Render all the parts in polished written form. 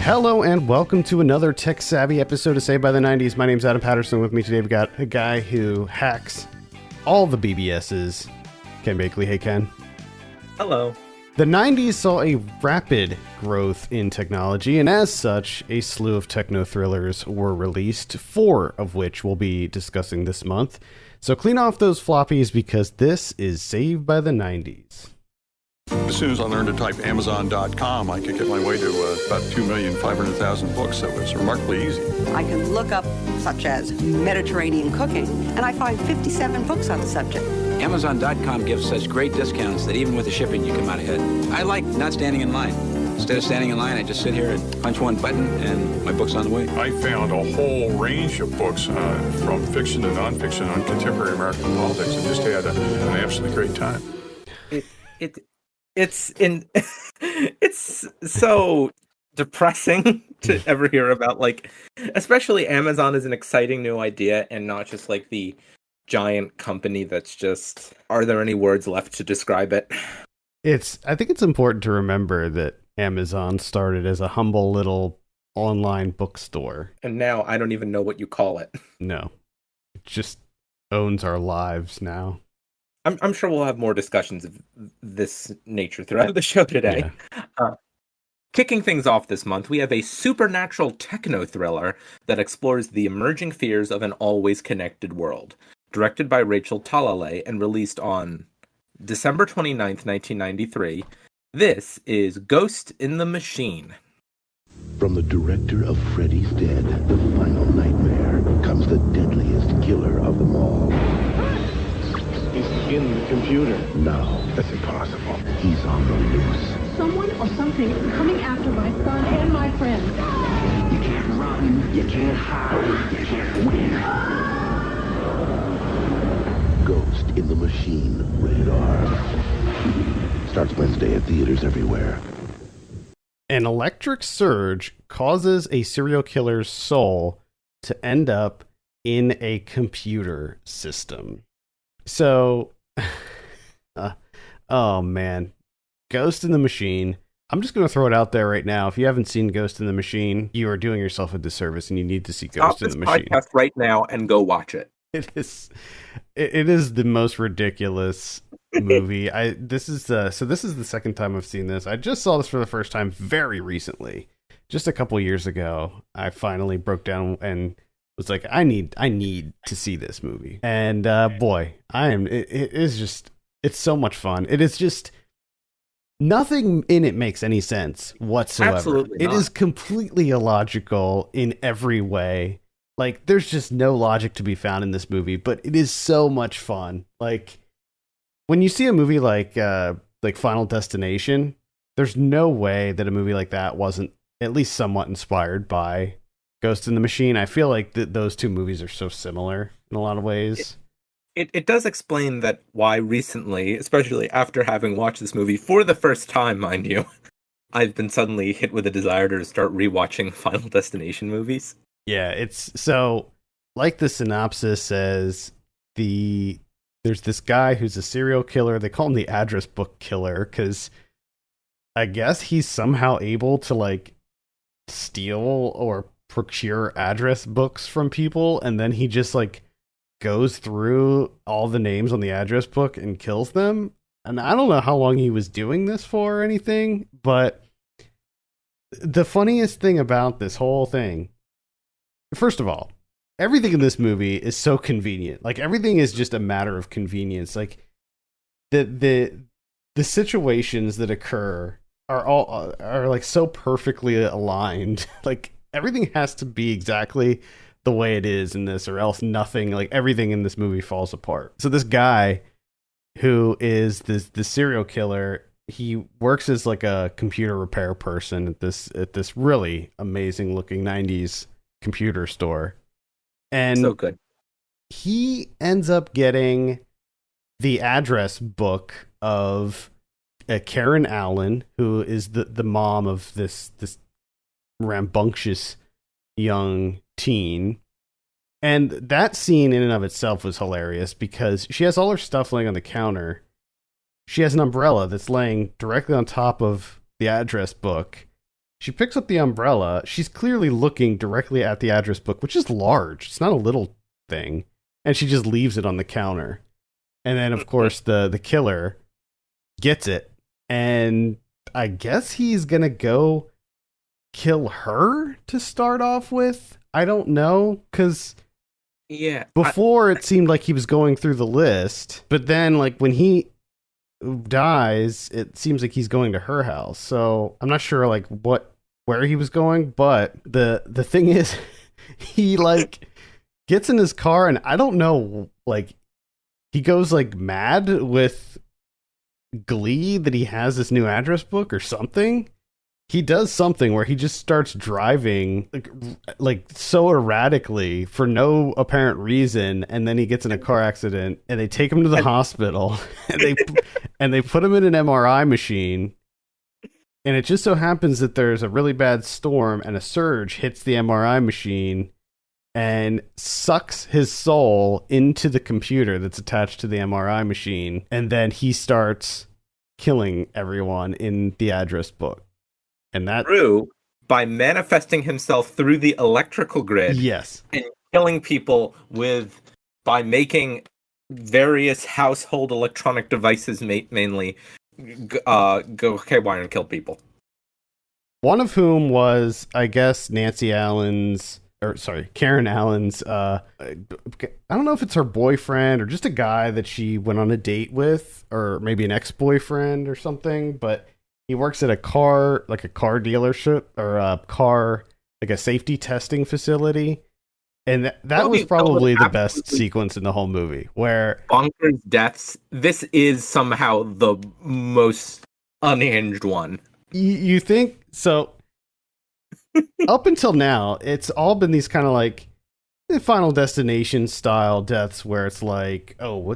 Hello and welcome to another tech-savvy episode of Saved by the 90s. My name's Adam Patterson. With me today we've got a guy who hacks all the BBSs, Ken Bakley. Hey, Ken. Hello. The 90s saw a rapid growth in technology, and as such, a slew of techno-thrillers were released, 4 of which we'll be discussing this month. So clean off those floppies because this is Saved by the 90s. As soon as I learned to type Amazon.com, I could get my way to about 2,500,000 books, so it's remarkably easy. I can look up such as Mediterranean cooking, and I find 57 books on the subject. Amazon.com gives such great discounts that even with the shipping, you come out ahead. I like not standing in line. Instead of standing in line, I just sit here and punch one button, and my book's on the way. I found a whole range of books from fiction to nonfiction on contemporary American politics and just had an absolutely great time. It's so depressing to ever hear about, like, especially Amazon is an exciting new idea and not just like the giant company that's just, are there any words left to describe it? I think it's important to remember that Amazon started as a humble little online bookstore. And now I don't even know what you call it. No, it just owns our lives now. I'm sure we'll have more discussions of this nature throughout the show today. Yeah. Kicking things off this month, we have a supernatural techno-thriller that explores the emerging fears of an always connected world. Directed by Rachel Talalay and released on December 29th, 1993, this is Ghost in the Machine. From the director of Freddy's Dead, The Final Nightmare, comes the deadliest killer of them all. He's in the computer. No, that's impossible. He's on the loose. Someone or something is coming after my son and my friends. You can't run, you can't hide, you can't win. Ghost in the Machine, rated R. Starts Wednesday at theaters everywhere. An electric surge causes a serial killer's soul to end up in a computer system. So, oh man, Ghost in the Machine. I'm just going to throw it out there right now. If you haven't seen Ghost in the Machine, you are doing yourself a disservice and you need to see Ghost in the Machine. Stop this podcast right now and go watch it. It is the most ridiculous movie. This is the second time I've seen this. I just saw this for the first time very recently, just a couple years ago. I finally broke down and was like, I need to see this movie. And boy, it's so much fun. It is just nothing in it makes any sense whatsoever. Absolutely not. It is completely illogical in every way. Like, there's just no logic to be found in this movie, but it is so much fun. Like, when you see a movie like Final Destination, there's no way that a movie like that wasn't at least somewhat inspired by Ghost in the Machine. I feel like those two movies are so similar in a lot of ways. It does explain that why recently, especially after having watched this movie for the first time, mind you, I've been suddenly hit with a desire to start rewatching Final Destination movies. Yeah, it's so, like the synopsis says, there's this guy who's a serial killer. They call him the address book killer because I guess he's somehow able to like steal or procure address books from people, and then he just like goes through all the names on the address book and kills them. And I don't know how long he was doing this for or anything, but the funniest thing about this whole thing, first of all, everything in this movie is so convenient. Like, everything is just a matter of convenience. Like, the situations that occur are like so perfectly aligned. Like, everything has to be exactly the way it is in this, or else nothing, like everything in this movie falls apart. So this guy who is the serial killer, he works as like a computer repair person at this really amazing looking 90s computer store. And so good. He ends up getting the address book of Karen Allen, who is the mom of this rambunctious young teen. And that scene in and of itself was hilarious because she has all her stuff laying on the counter. She has an umbrella that's laying directly on top of the address book. She picks up the umbrella. She's clearly looking directly at the address book, which is large. It's not a little thing. And she just leaves it on the counter. And then, of course, the killer gets it. And I guess he's going to go kill her to start off with. I don't know, because before it seemed like he was going through the list. But then, like, when he dies, it seems like he's going to her house. So I'm not sure, like, where he was going. But the thing is, he, like, gets in his car, and I don't know, like, he goes, like, mad with glee that he has this new address book or something. He does something where he just starts driving like so erratically for no apparent reason, and then he gets in a car accident, and they take him to the hospital, and they put him in an MRI machine. And it just so happens that there's a really bad storm, and a surge hits the MRI machine and sucks his soul into the computer that's attached to the MRI machine. And then he starts killing everyone in the address book. And that True, by manifesting himself through the electrical grid. Yes. And killing people by making various household electronic devices mainly go haywire and kill people. One of whom was, I guess, Karen Allen's, I don't know if it's her boyfriend or just a guy that she went on a date with, or maybe an ex-boyfriend or something, but he works at a car dealership, or a safety testing facility. And that was probably the best sequence in the whole movie, where bonkers deaths. This is somehow the most unhinged one. You think so? Up until now, it's all been these kind of like Final Destination style deaths where it's like, oh,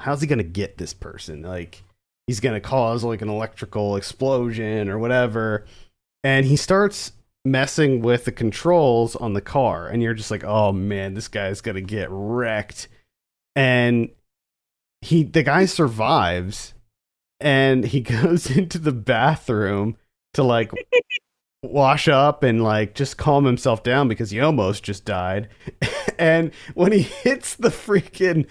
how's he gonna get this person? Like, he's gonna cause like an electrical explosion or whatever, and he starts messing with the controls on the car, and you're just like, oh man, this guy's gonna get wrecked. And the guy survives, and he goes into the bathroom to like wash up and like just calm himself down because he almost just died. And when he hits the freaking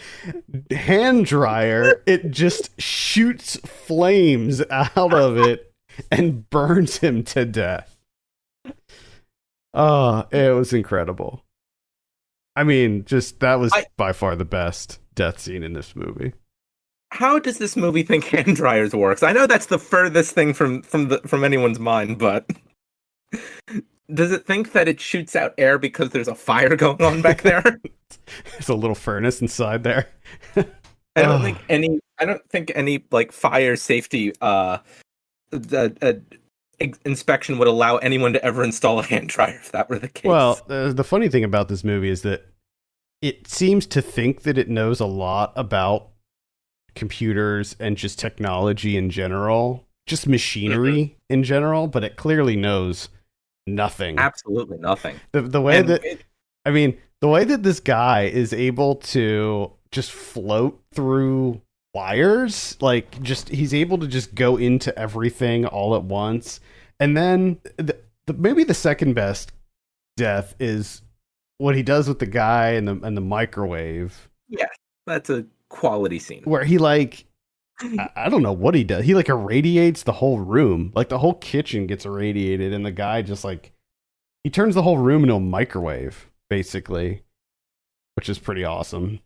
hand dryer, it just shoots flames out of it and burns him to death. Oh, it was incredible. I mean, that was by far the best death scene in this movie. How does this movie think hand dryers works? I know that's the furthest thing from anyone's mind, but does it think that it shoots out air because there's a fire going on back there? There's a little furnace inside there. I don't think any like fire safety inspection would allow anyone to ever install a hand dryer if that were the case. Well, the funny thing about this movie is that it seems to think that it knows a lot about computers and just technology in general, just machinery in general, but it clearly knows nothing. Absolutely nothing. The way that this guy is able to just float through wires, like he's able to just go into everything all at once. And then maybe the second best death is what he does with the guy and the microwave. Yeah, that's a quality scene where he like I don't know what he does. He like irradiates the whole room. Like the whole kitchen gets irradiated, and the guy just like he turns the whole room into a microwave, basically, which is pretty awesome.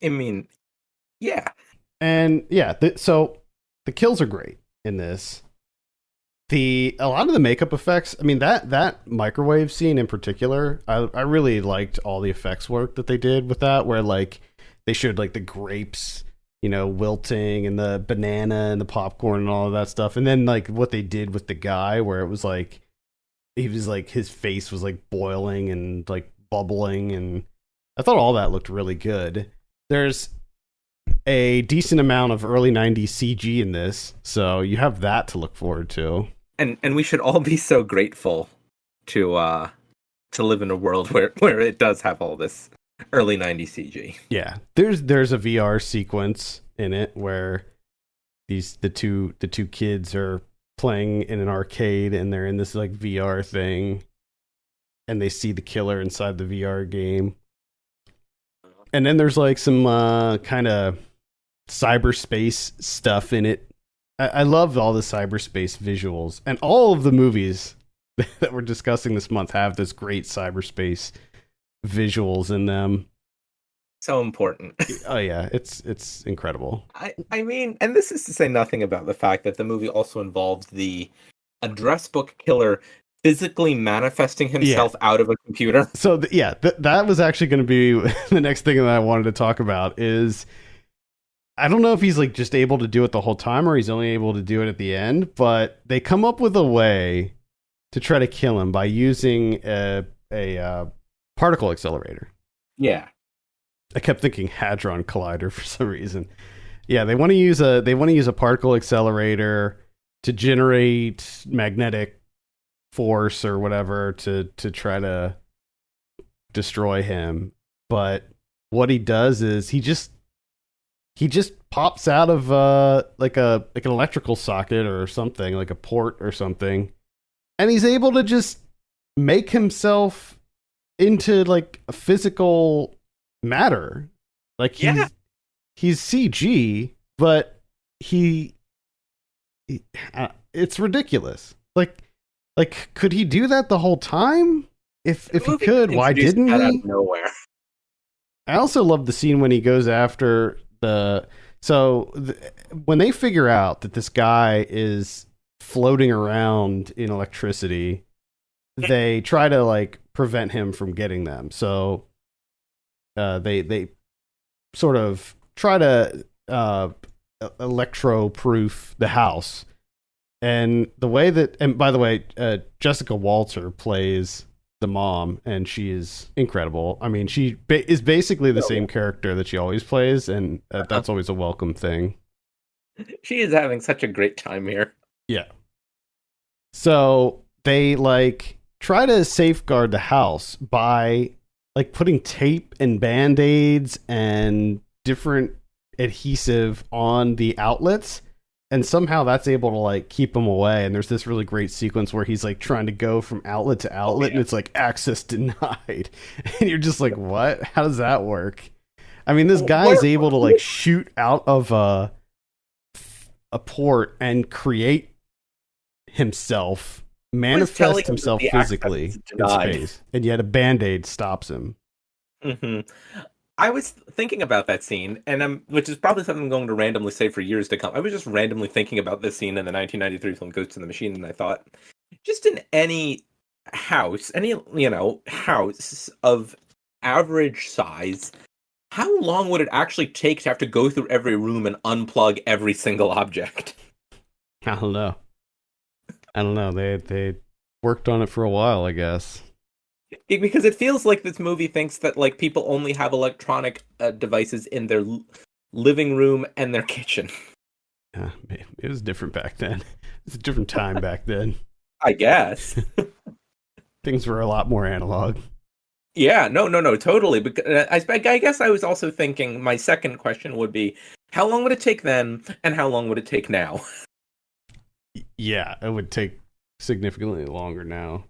I mean, yeah. And yeah, so the kills are great in this. A lot of the makeup effects, I mean, that microwave scene in particular, I really liked all the effects work that they did with that, where like they showed like the grapes, wilting, and the banana and the popcorn and all of that stuff. And then like what they did with the guy, where it was like he was like his face was like boiling and like bubbling, and I thought all that looked really good. There's a decent amount of early 90s CG in this, so you have that to look forward to. And we should all be so grateful to live in a world where it does have all this early 90s CG. Yeah. There's a VR sequence in it where the two kids are playing in an arcade, and they're in this like VR thing, and they see the killer inside the VR game. And then there's like some kind of cyberspace stuff in it. I love all the cyberspace visuals, and all of the movies that we're discussing this month have this great cyberspace visuals in them. So important. Oh yeah, it's incredible. I mean, and this is to say nothing about the fact that the movie also involves the address book killer physically manifesting himself out of a computer. So that was actually going to be the next thing that I wanted to talk about. Is I don't know if he's like just able to do it the whole time or he's only able to do it at the end, but they come up with a way to try to kill him by using a particle accelerator. Yeah. I kept thinking Hadron Collider for some reason. Yeah, they want to use a particle accelerator to generate magnetic force or whatever to try to destroy him. But what he does is he just pops out of like an electrical socket or something, like a port or something, and he's able to just make himself into like a physical matter. Like he's CG, but he it's ridiculous. Like could he do that the whole time? If he could, why didn't he? Out of nowhere. I also love the scene when he goes after when they figure out that this guy is floating around in electricity, they try to like prevent him from getting them. So they sort of try to electro-proof the house. And the way that, and by the way, Jessica Walter plays the mom, and she is incredible. I mean, she is basically the same character that she always plays, and that's always a welcome thing. She is having such a great time here. Yeah. So they like try to safeguard the house by like putting tape and band-aids and different adhesive on the outlets. And somehow that's able to like keep him away. And there's this really great sequence where he's like trying to go from outlet to outlet, and it's like access denied. And you're just like, what? How does that work? I mean, this guy is able to like shoot out of a port and create himself, manifest himself physically in space, and yet a band-aid stops him. Mm-hmm. I was thinking about that scene, and which is probably something I'm going to randomly say for years to come. I was just randomly thinking about this scene in the 1993 film Ghost in the Machine, and I thought, just in any house, house of average size, how long would it actually take to have to go through every room and unplug every single object? I don't know. They worked on it for a while, I guess. Because it feels like this movie thinks that like people only have electronic devices in their living room and their kitchen. Yeah, it was different back then. It's a different time back then. I guess. Things were a lot more analog. Yeah, no, totally. Because I guess I was also thinking my second question would be, how long would it take then, and how long would it take now? Yeah, it would take significantly longer now.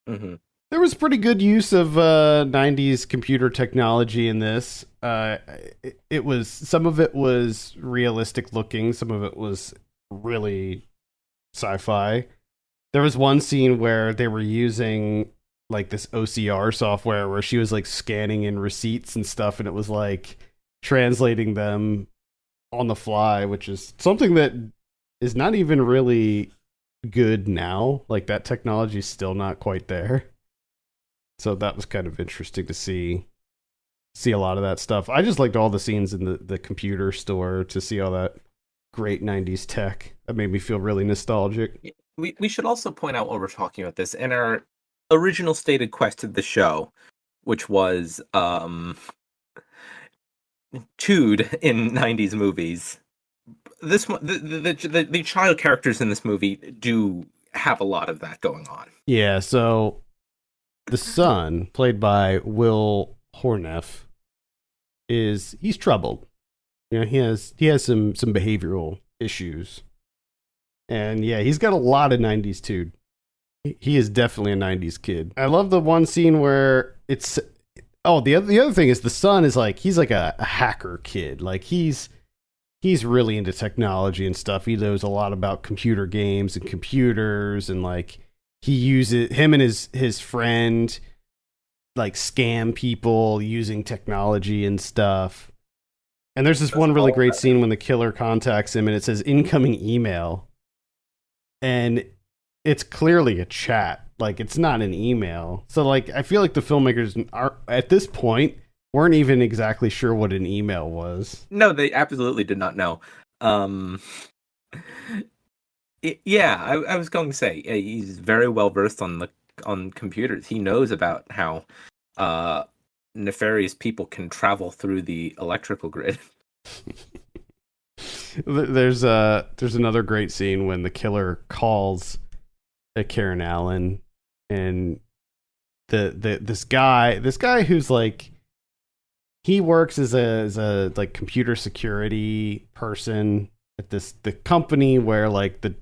Mm-hmm. There was pretty good use of 90s computer technology in this. It was, some of it was realistic looking, some of it was really sci-fi. There was one scene where they were using like this OCR software where she was like scanning in receipts and stuff, and it was like translating them on the fly, which is something that is not even really good now. Like that technology is still not quite there. So that was kind of interesting to see a lot of that stuff. I just liked all the scenes in the computer store to see all that great 90s tech. That made me feel really nostalgic. We should also point out while we're talking about this, in our original stated quest of the show, which was chewed in 90s movies. This one, the child characters in this movie do have a lot of that going on. Yeah, so the son, played by Will Horneff, he's troubled. You know, he has some behavioral issues. And yeah, he's got a lot of 90s too. He is definitely a 90s kid. I love the one scene where it's the other thing is the son is like he's like a hacker kid. Like he's really into technology and stuff. He knows a lot about computer games and computers, and like he uses him and his friend like scam people using technology and stuff. And there's this one really great scene when the killer contacts him and it says incoming email. And it's clearly a chat. Like, it's not an email. So, like, I feel like the filmmakers are, at this point, weren't even exactly sure what an email was. No, they absolutely did not know. I was going to say, he's very well versed on computers. He knows about how nefarious people can travel through the electrical grid. There's another great scene when the killer calls Karen Allen, and this guy who's like, he works as a like computer security person at the company where like the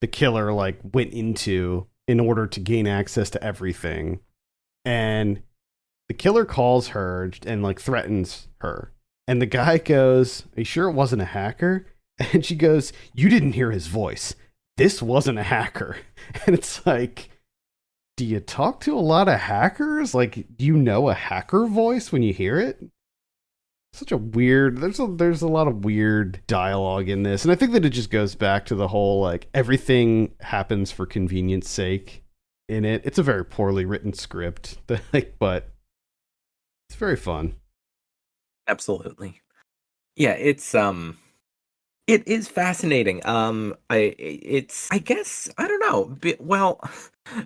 killer like went into in order to gain access to everything. And the killer calls her and like threatens her. And the guy goes, "Are you sure it wasn't a hacker?" And she goes, "You didn't hear his voice. This wasn't a hacker." And it's like, do you talk to a lot of hackers? Like, do you know a hacker voice when you hear it? Such a weird, there's a lot of weird dialogue in this. And I think that it just goes back to the whole, like, everything happens for convenience sake in it. It's a very poorly written script, but it's very fun. Absolutely. Yeah, it is fascinating. I guess I don't know. Well,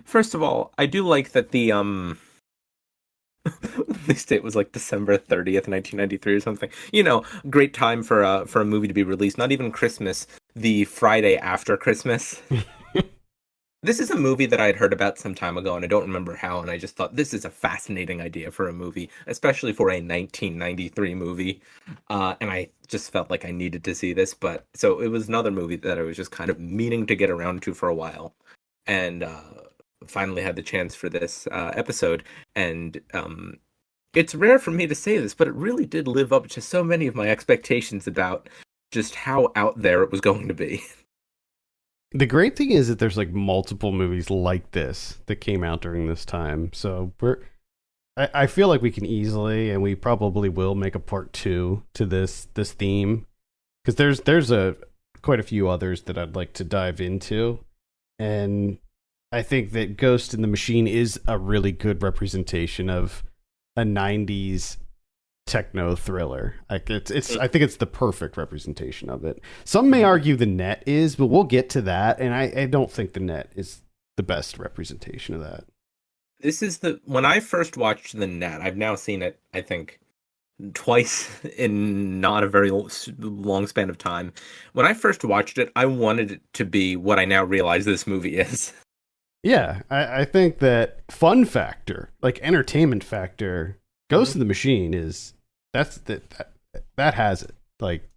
first of all, I do like that the at least it was like December 30th, 1993 or something. You know, great time for a movie to be released. Not even Christmas, the Friday after Christmas. This is a movie that I had heard about some time ago, and I don't remember how, and I just thought this is a fascinating idea for a movie, especially for a 1993 movie. And I just felt like I needed to see this, but so it was another movie that I was just kind of meaning to get around to for a while. And finally had the chance for this episode. And it's rare for me to say this, but it really did live up to so many of my expectations about just how out there it was going to be. The great thing is that there's like multiple movies like this that came out during this time. So I feel like we can easily, and we probably will, make a part 2 to this theme, because there's quite a few others that I'd like to dive into. And I think that Ghost in the Machine is a really good representation of a 90s techno thriller. Like I think it's the perfect representation of it. Some may argue the Net is, but we'll get to that. And I don't think the Net is the best representation of that. This is when I first watched the Net, I've now seen it, I think, twice in not a very long span of time. When I first watched it, I wanted it to be what I now realize this movie is. Yeah, I think that fun factor, like entertainment factor, Ghost in the Machine that has it. Like,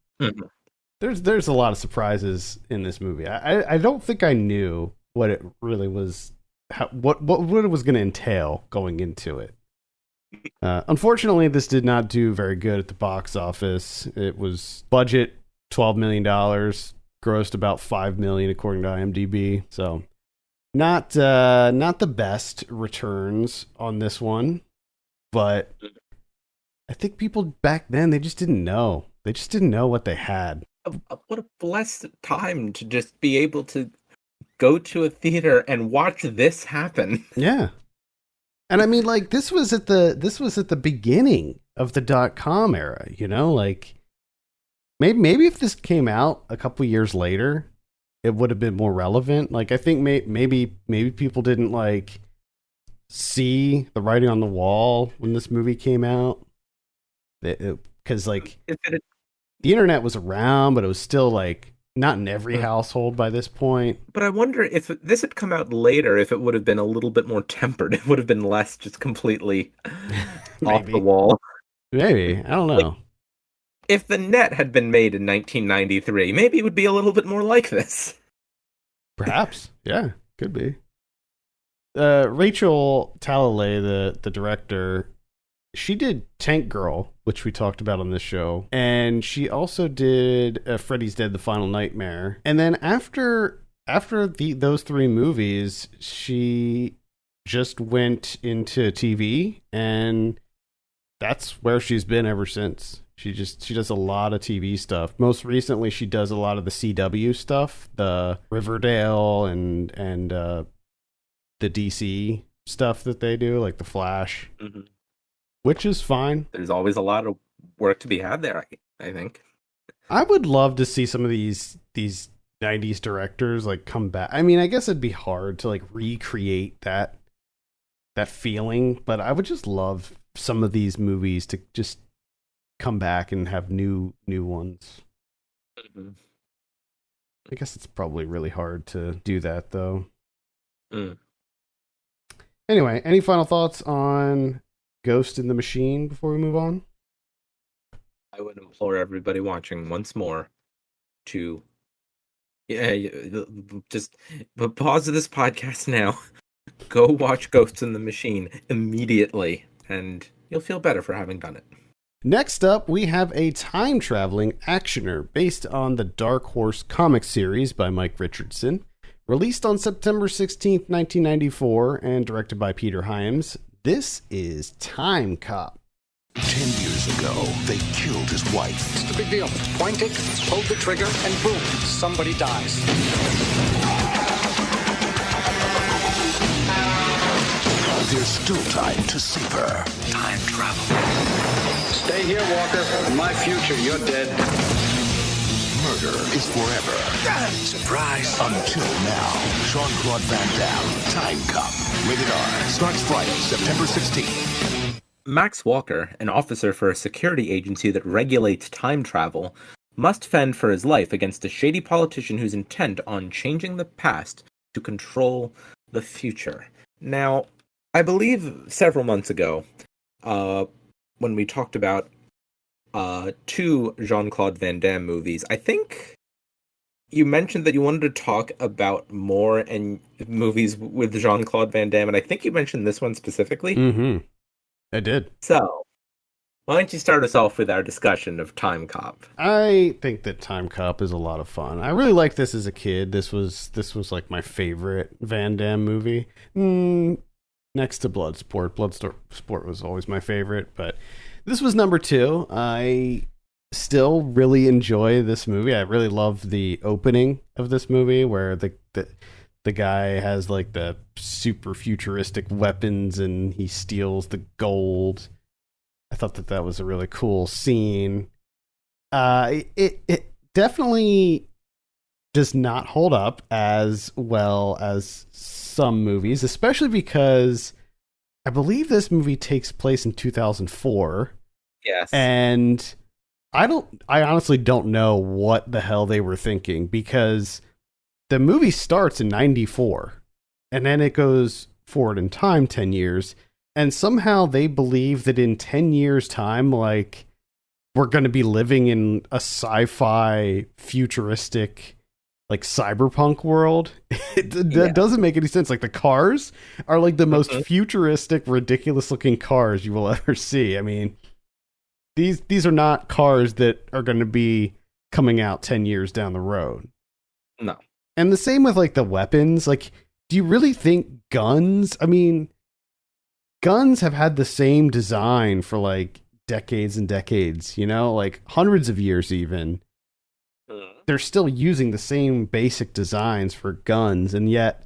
there's a lot of surprises in this movie. I don't think I knew what it really was, what it was going to entail going into it. Unfortunately, this did not do very good at the box office. It was budget $12 million, grossed about $5 million according to IMDb. So not the best returns on this one, but I think people back then, they just didn't know. They just didn't know what they had. What a blessed time to just be able to go to a theater and watch this happen. Yeah. And I mean, like, this was at the beginning of the .com era, you know, like maybe if this came out a couple years later, it would have been more relevant. Like, I think maybe people didn't like see the writing on the wall when this movie came out. Because like the internet was around, but it was still like not in every household by this point. But I wonder if this had come out later, if it would have been a little bit more tempered. It would have been less just completely off the wall. Maybe. I don't know. Like, if the Net had been made in 1993, maybe it would be a little bit more like this. Perhaps. Yeah, could be. Rachel Talalay, the director, she did Tank Girl, which we talked about on this show, and she also did Freddy's Dead: The Final Nightmare. And then after those three movies, she just went into TV, and that's where she's been ever since. She does a lot of TV stuff. Most recently, she does a lot of the CW stuff, the Riverdale and the DC stuff that they do, like the Flash, which is fine. There's always a lot of work to be had there, I think. I would love to see some of these 90s directors like come back. I mean, I guess it'd be hard to like recreate that feeling, but I would just love some of these movies to just come back and have new ones. I guess it's probably really hard to do that though. Anyway, any final thoughts on Ghost in the Machine before we move on? I would implore everybody watching once more to just pause this podcast now. Go watch Ghost in the Machine immediately, and you'll feel better for having done it. Next up, we have a time-traveling actioner based on the Dark Horse comic series by Mike Richardson, released on September 16th, 1994, and directed by Peter Hyams. This is Timecop. 10 years ago, they killed his wife. It's the big deal. Point it, pull the trigger, and boom, somebody dies. There's still time to save her. Time travel. Stay here, Walker. In my future, you're dead. Murder is forever. Surprise. Until now. Jean-Claude Van Damme, Timecop. Rated R. Starts Friday, September 16th. Max Walker, an officer for a security agency that regulates time travel, must fend for his life against a shady politician who's intent on changing the past to control the future. Now, I believe several months ago, when we talked about two Jean-Claude Van Damme movies, I think you mentioned that you wanted to talk about more and movies with Jean-Claude Van Damme, and I think you mentioned this one specifically. Mm-hmm. I did. So, why don't you start us off with our discussion of Timecop? I think that Timecop is a lot of fun. I really liked this as a kid. This was like my favorite Van Damme movie. Next to Bloodsport. Bloodsport was always my favorite, but this was number 2. I still really enjoy this movie. I really love the opening of this movie where the guy has like the super futuristic weapons and he steals the gold. I thought that was a really cool scene. It definitely does not hold up as well as some movies, especially because I believe this movie takes place in 2004. Yes. And I honestly don't know what the hell they were thinking, because the movie starts in 94 and then it goes forward in time 10 years. And somehow they believe that in 10 years time, like, we're going to be living in a sci-fi futuristic, like, cyberpunk world. That doesn't make any sense. Like, the cars are like the most futuristic, ridiculous looking cars you will ever see. I mean, these are not cars that are going to be coming out 10 years down the road. No. And the same with like the weapons. Like, do you really think guns? I mean, guns have had the same design for like decades and decades, you know, like hundreds of years even. They're still using the same basic designs for guns, and yet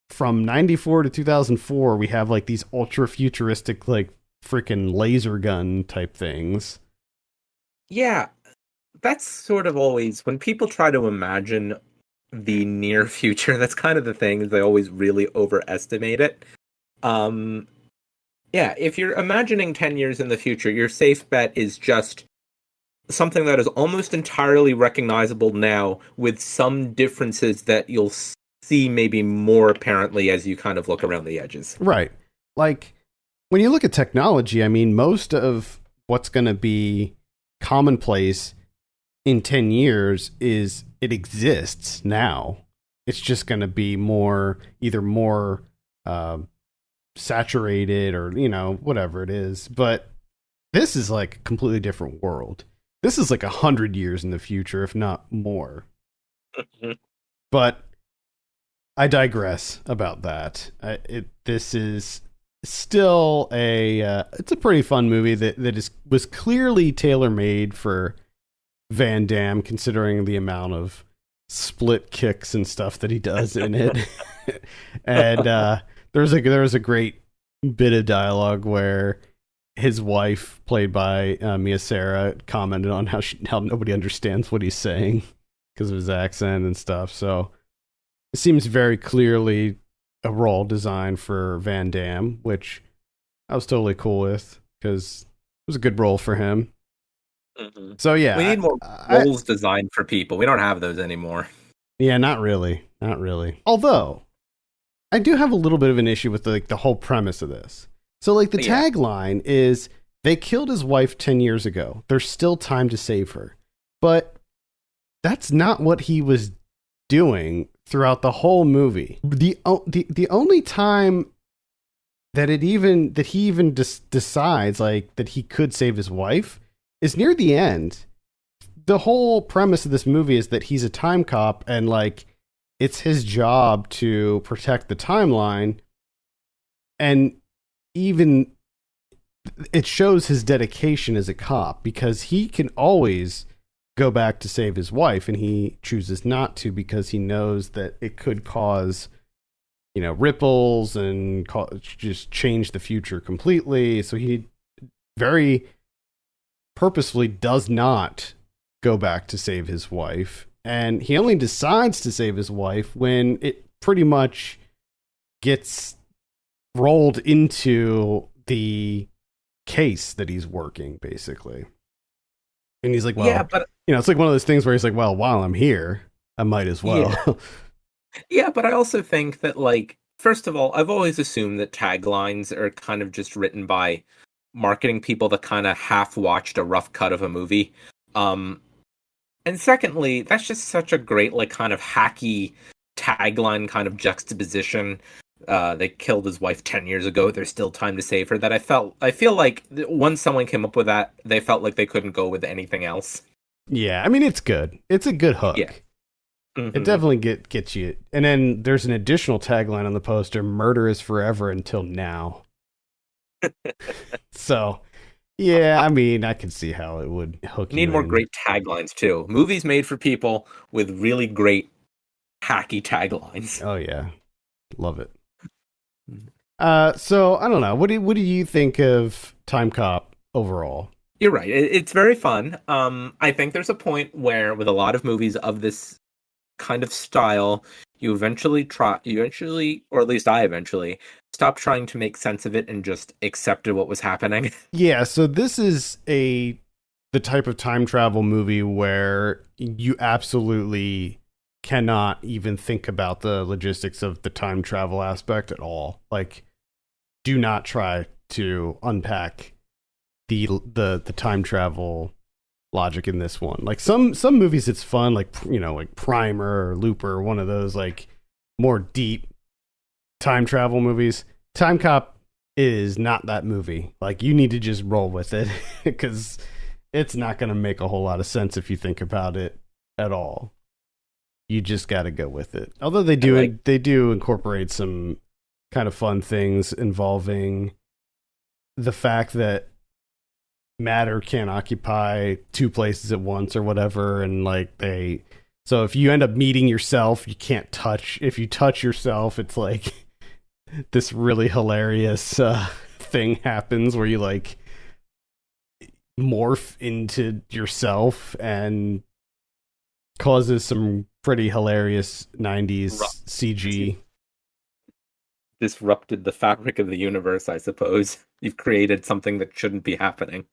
from 94 to 2004 we have like these ultra futuristic like freaking laser gun type things. Yeah, that's sort of always when people try to imagine the near future, that's kind of the thing, is they always really overestimate it. Yeah, if you're imagining 10 years in the future, your safe bet is just something that is almost entirely recognizable now, with some differences that you'll see maybe more apparently as you kind of look around the edges. Right. Like, when you look at technology, I mean, most of what's going to be commonplace in 10 years is it exists now. It's just going to be either more saturated or, whatever it is. But this is like a completely different world. This is like 100 years in the future, if not more. But I digress about that. This is still it's a pretty fun movie that was clearly tailor-made for Van Damme, considering the amount of split kicks and stuff that he does in it. And there was a great bit of dialogue where his wife, played by Mia Sara, commented on how nobody understands what he's saying because of his accent and stuff. So it seems very clearly a role designed for Van Damme, which I was totally cool with because it was a good role for him. Mm-hmm. So yeah, we need more roles designed for people. We don't have those anymore. Yeah, not really. Although I do have a little bit of an issue with the whole premise of this. So like the tagline is, they killed his wife 10 years ago. There's still time to save her. But that's not what he was doing throughout the whole movie. The only time that he even decides like that he could save his wife is near the end. The whole premise of this movie is that he's a time cop and like it's his job to protect the timeline, and even it shows his dedication as a cop because he can always go back to save his wife, and he chooses not to because he knows that it could cause, ripples and just change the future completely. So he very purposefully does not go back to save his wife, and he only decides to save his wife when it pretty much gets rolled into the case that he's working, basically. And he's like, well, yeah, but it's like one of those things where he's like, well, while I'm here, I might as well. Yeah, but I also think that, like, first of all, I've always assumed that taglines are kind of just written by marketing people that kind of half watched a rough cut of a movie. And secondly, that's just such a great, like, kind of hacky tagline kind of juxtaposition. They killed his wife 10 years ago. There's still time to save her. That I feel like once someone came up with that, they felt like they couldn't go with anything else. Yeah, I mean, it's good. It's a good hook. Yeah. Mm-hmm. It definitely gets you. And then there's an additional tagline on the poster: "Murder is forever until now." So, yeah, I mean, I can see how it would hook you. Need more in. great taglines too. Movies made for people with really great hacky taglines. Oh yeah, love it. So I don't know. What do you think of Timecop overall? You're right. It's very fun. I think there's a point where, with a lot of movies of this kind of style, you eventually, or at least I eventually, stopped trying to make sense of it and just accepted what was happening. Yeah. So this is the type of time travel movie where you absolutely cannot even think about the logistics of the time travel aspect at all. Like, do not try to unpack the time travel logic in this one. Like some movies it's fun, like like Primer or Looper, one of those like more deep time travel movies. Timecop is not that movie. Like, you need to just roll with it because it's not going to make a whole lot of sense if you think about it at all. You just got to go with it. Although they do incorporate some kind of fun things involving the fact that matter can't occupy two places at once or whatever, and like so if you end up meeting yourself, you can't touch. If you touch yourself, it's like this really hilarious thing happens where you like morph into yourself and causes some pretty hilarious 90s CG. Disrupted the fabric of the universe, I suppose. You've created something that shouldn't be happening.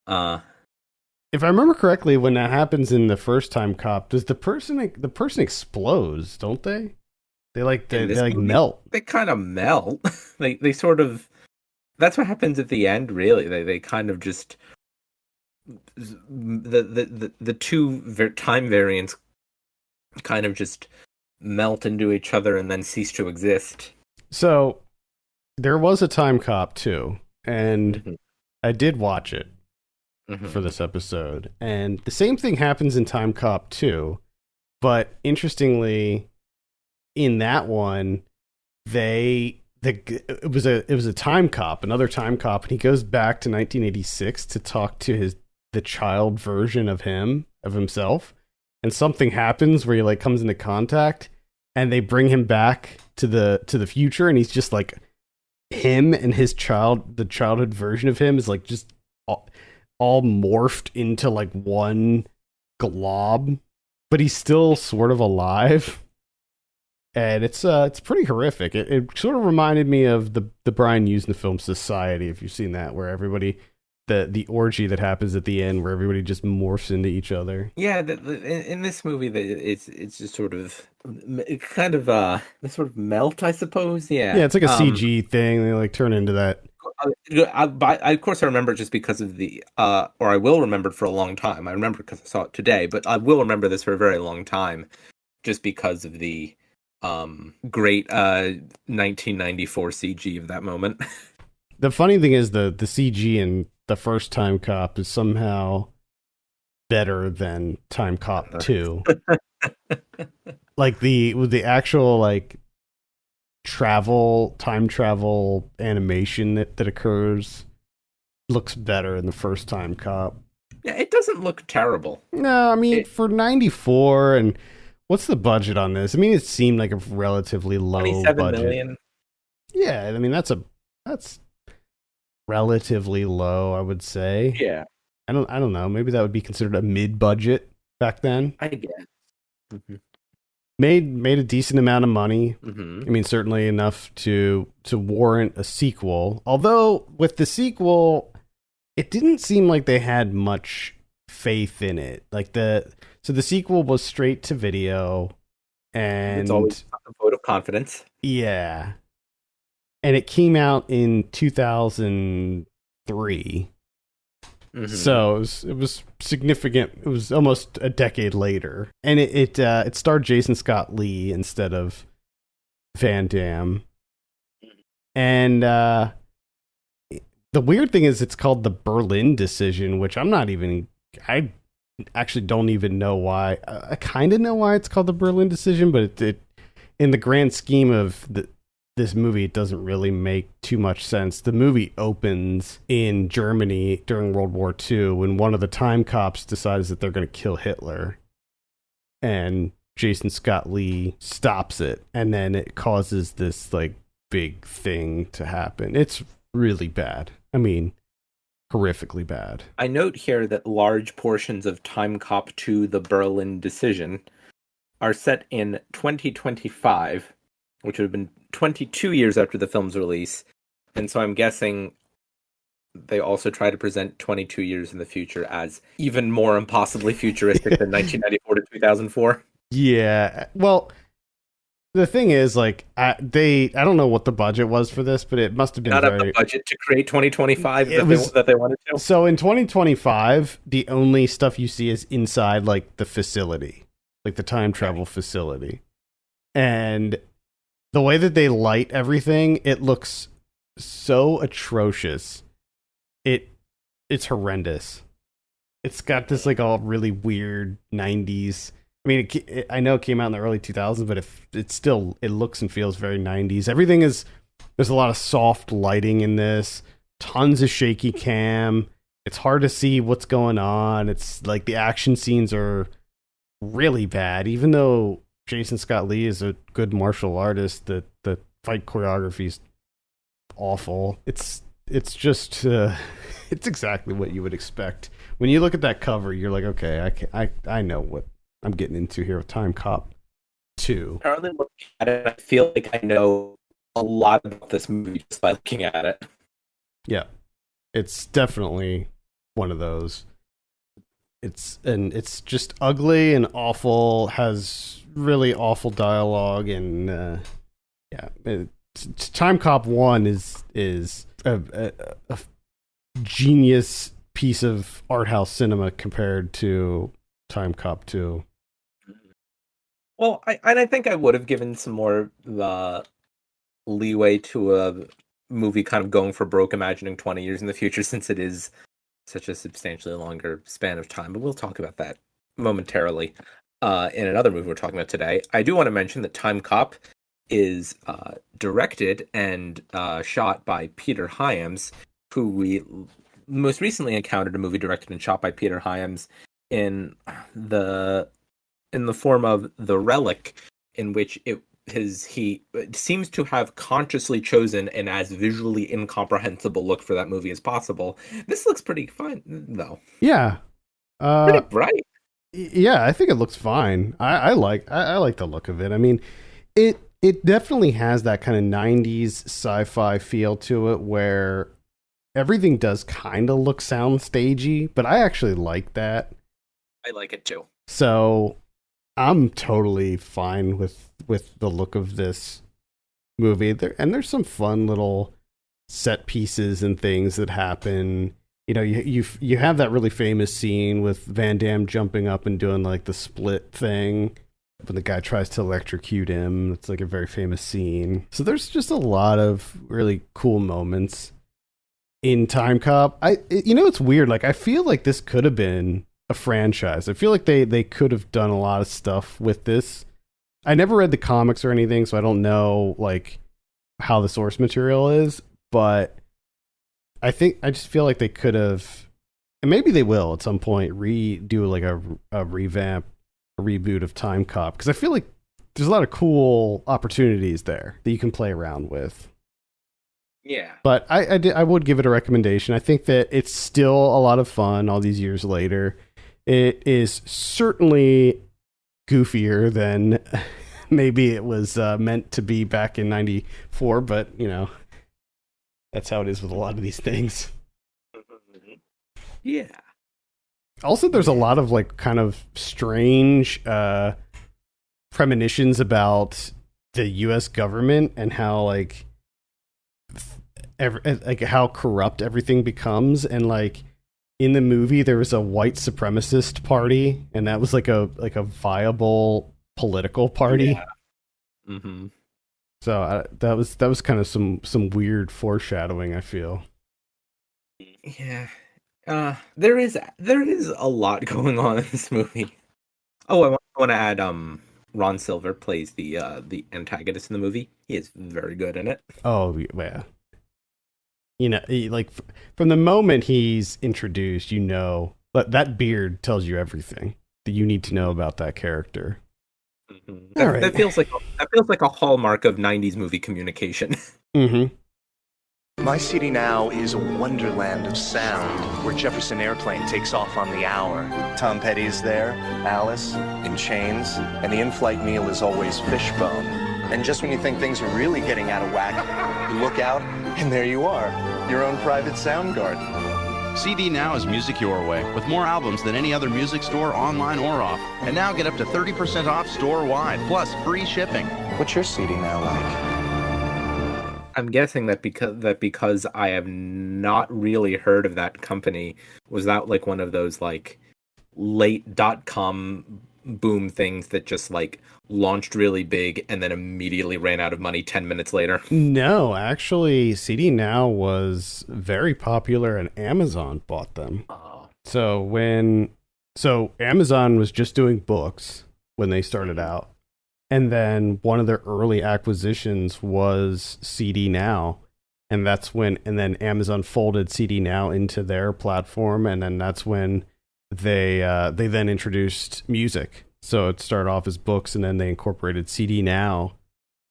If I remember correctly, when that happens in the first Timecop, does the person explodes, don't they? They melt. They kind of melt. they sort of. That's what happens at the end. Really, they kind of just the two time variants kind of just melt into each other and then cease to exist. So there was a Timecop 2, and I did watch it for this episode. And the same thing happens in Timecop 2, but interestingly, in that one, it was a time cop, another time cop, and he goes back to 1986 to talk to the child version of himself, and something happens where he like comes into contact, and they bring him back to the future, and he's just like him, and the childhood version of him is like just all morphed into like one glob, but he's still sort of alive. And it's pretty horrific. It sort of reminded me of the Brian Usna film Society, if you've seen that, where everybody, the orgy that happens at the end, where everybody just morphs into each other. Yeah, in this movie, it's just sort of kind of they sort of melt, I suppose. Yeah, it's like a CG thing. They like turn into that. Of course, I remember just because of or I will remember it for a long time. I remember because I saw it today, but I will remember this for a very long time, just because of the great 1994 CG of that moment. The funny thing is the CG in the first Time Cop is somehow better than Time Cop 2. Like the actual like time travel animation that occurs looks better in the first Time Cop. Yeah, it doesn't look terrible. No, I mean for 94, and what's the budget on this? I mean, it seemed like a relatively low 27 budget. million. Yeah, I mean that's relatively low, I would say. Yeah. I don't know. Maybe that would be considered a mid-budget back then. I guess. Mm-hmm. Made a decent amount of money. Mm-hmm. I mean, certainly enough to warrant a sequel. Although with the sequel, it didn't seem like they had much faith in it. Like the sequel was straight to video, and it's always a vote of confidence. Yeah. And it came out in 2003. Mm-hmm. So it was significant. It was almost a decade later. And it starred Jason Scott Lee instead of Van Damme. And the weird thing is it's called the Berlin Decision, which I actually don't even know why. I kind of know why it's called the Berlin Decision, but it in the grand scheme of this movie, it doesn't really make too much sense. The movie opens in Germany during World War II when one of the time cops decides that they're going to kill Hitler. And Jason Scott Lee stops it. And then it causes this like big thing to happen. It's really bad. I mean, horrifically bad. I note here that large portions of Timecop 2, The Berlin Decision, are set in 2025, which would have been 22 years after the film's release. And so I'm guessing they also try to present 22 years in the future as even more impossibly futuristic than 1994 to 2004. Yeah. Well, the thing is, like, I don't know what the budget was for this, but it must have been not up the budget to create 2025 that they wanted to. So in 2025, the only stuff you see is inside, like, the facility, like the time travel facility. And the way that they light everything, it looks so atrocious. It's horrendous. It's got this like all really weird 90s. I mean, I know it came out in the early 2000s, but it looks and feels very 90s. There's a lot of soft lighting in this. Tons of shaky cam. It's hard to see what's going on. It's like the action scenes are really bad, even though Jason Scott Lee is a good martial artist. The fight choreography is awful. It's just it's exactly what you would expect. When you look at that cover, you're like, okay, I know what I'm getting into here with Time Cop 2. Currently looking at it, I feel like I know a lot about this movie just by looking at it. Yeah, it's definitely one of those. It's just ugly and awful. Has really awful dialogue, and Time Cop 1 is a genius piece of art house cinema compared to Time Cop 2. Well, I think I would have given some more leeway to a movie kind of going for broke, imagining 20 years in the future, since it is such a substantially longer span of time. But we'll talk about that momentarily in another movie we're talking about today. I do want to mention that Timecop is directed and shot by Peter Hyams, who we most recently encountered a movie directed and shot by Peter Hyams in the form of The Relic, in which he seems to have consciously chosen an as visually incomprehensible look for that movie as possible. This looks pretty fun, though. Yeah, pretty bright. Yeah, I think it looks fine. I like the look of it. I mean, it definitely has that kind of 90s sci-fi feel to it, where everything does kind of look soundstagey, but I actually like that. I like it too. So I'm totally fine with the look of this movie. There's some fun little set pieces and things that happen. You know, you have that really famous scene with Van Damme jumping up and doing like the split thing when the guy tries to electrocute him. It's like a very famous scene. So there's just a lot of really cool moments in Timecop. It's weird. Like, I feel like this could have been a franchise. I feel like they could have done a lot of stuff with this. I never read the comics or anything, so I don't know like how the source material is, but I just feel like they could have, and maybe they will at some point, redo like a revamp, a reboot of Timecop, because I feel like there's a lot of cool opportunities there that you can play around with. Yeah. But I would give it a recommendation. I think that it's still a lot of fun all these years later. It is certainly goofier than maybe it was meant to be back in 94, but that's how it is with a lot of these things. Yeah. Also, there's a lot of like kind of strange premonitions about the U.S. government and how like how corrupt everything becomes. And like in the movie, there was a white supremacist party, and that was like a viable political party. Yeah. Mm-hmm. So that was kind of some weird foreshadowing, I feel. Yeah. There is a lot going on in this movie. Oh, I want to add Ron Silver plays the antagonist in the movie. He is very good in it. Oh, yeah. Like from the moment he's introduced, that beard tells you everything that you need to know about that character. Mm-hmm. That feels like a hallmark of 90s movie communication. Mm-hmm. My city now is a wonderland of sound where Jefferson Airplane takes off on the hour. Tom Petty's there, Alice, in chains, and the in-flight meal is always fishbone. And just when you think things are really getting out of whack, you look out, and there you are, your own private sound garden. CD Now is music your way, with more albums than any other music store, online or off. And now get up to 30% off store-wide, plus free shipping. What's your CD Now like? I'm guessing that because I have not really heard of that company, was that like one of those like late .com boom things that just like launched really big and then immediately ran out of money 10 minutes later? No, actually, CD Now was very popular and Amazon bought them. Oh. So Amazon was just doing books when they started out. And then one of their early acquisitions was CD Now. And then Amazon folded CD Now into their platform. And then that's when they then introduced music. So it started off as books, and then they incorporated CD Now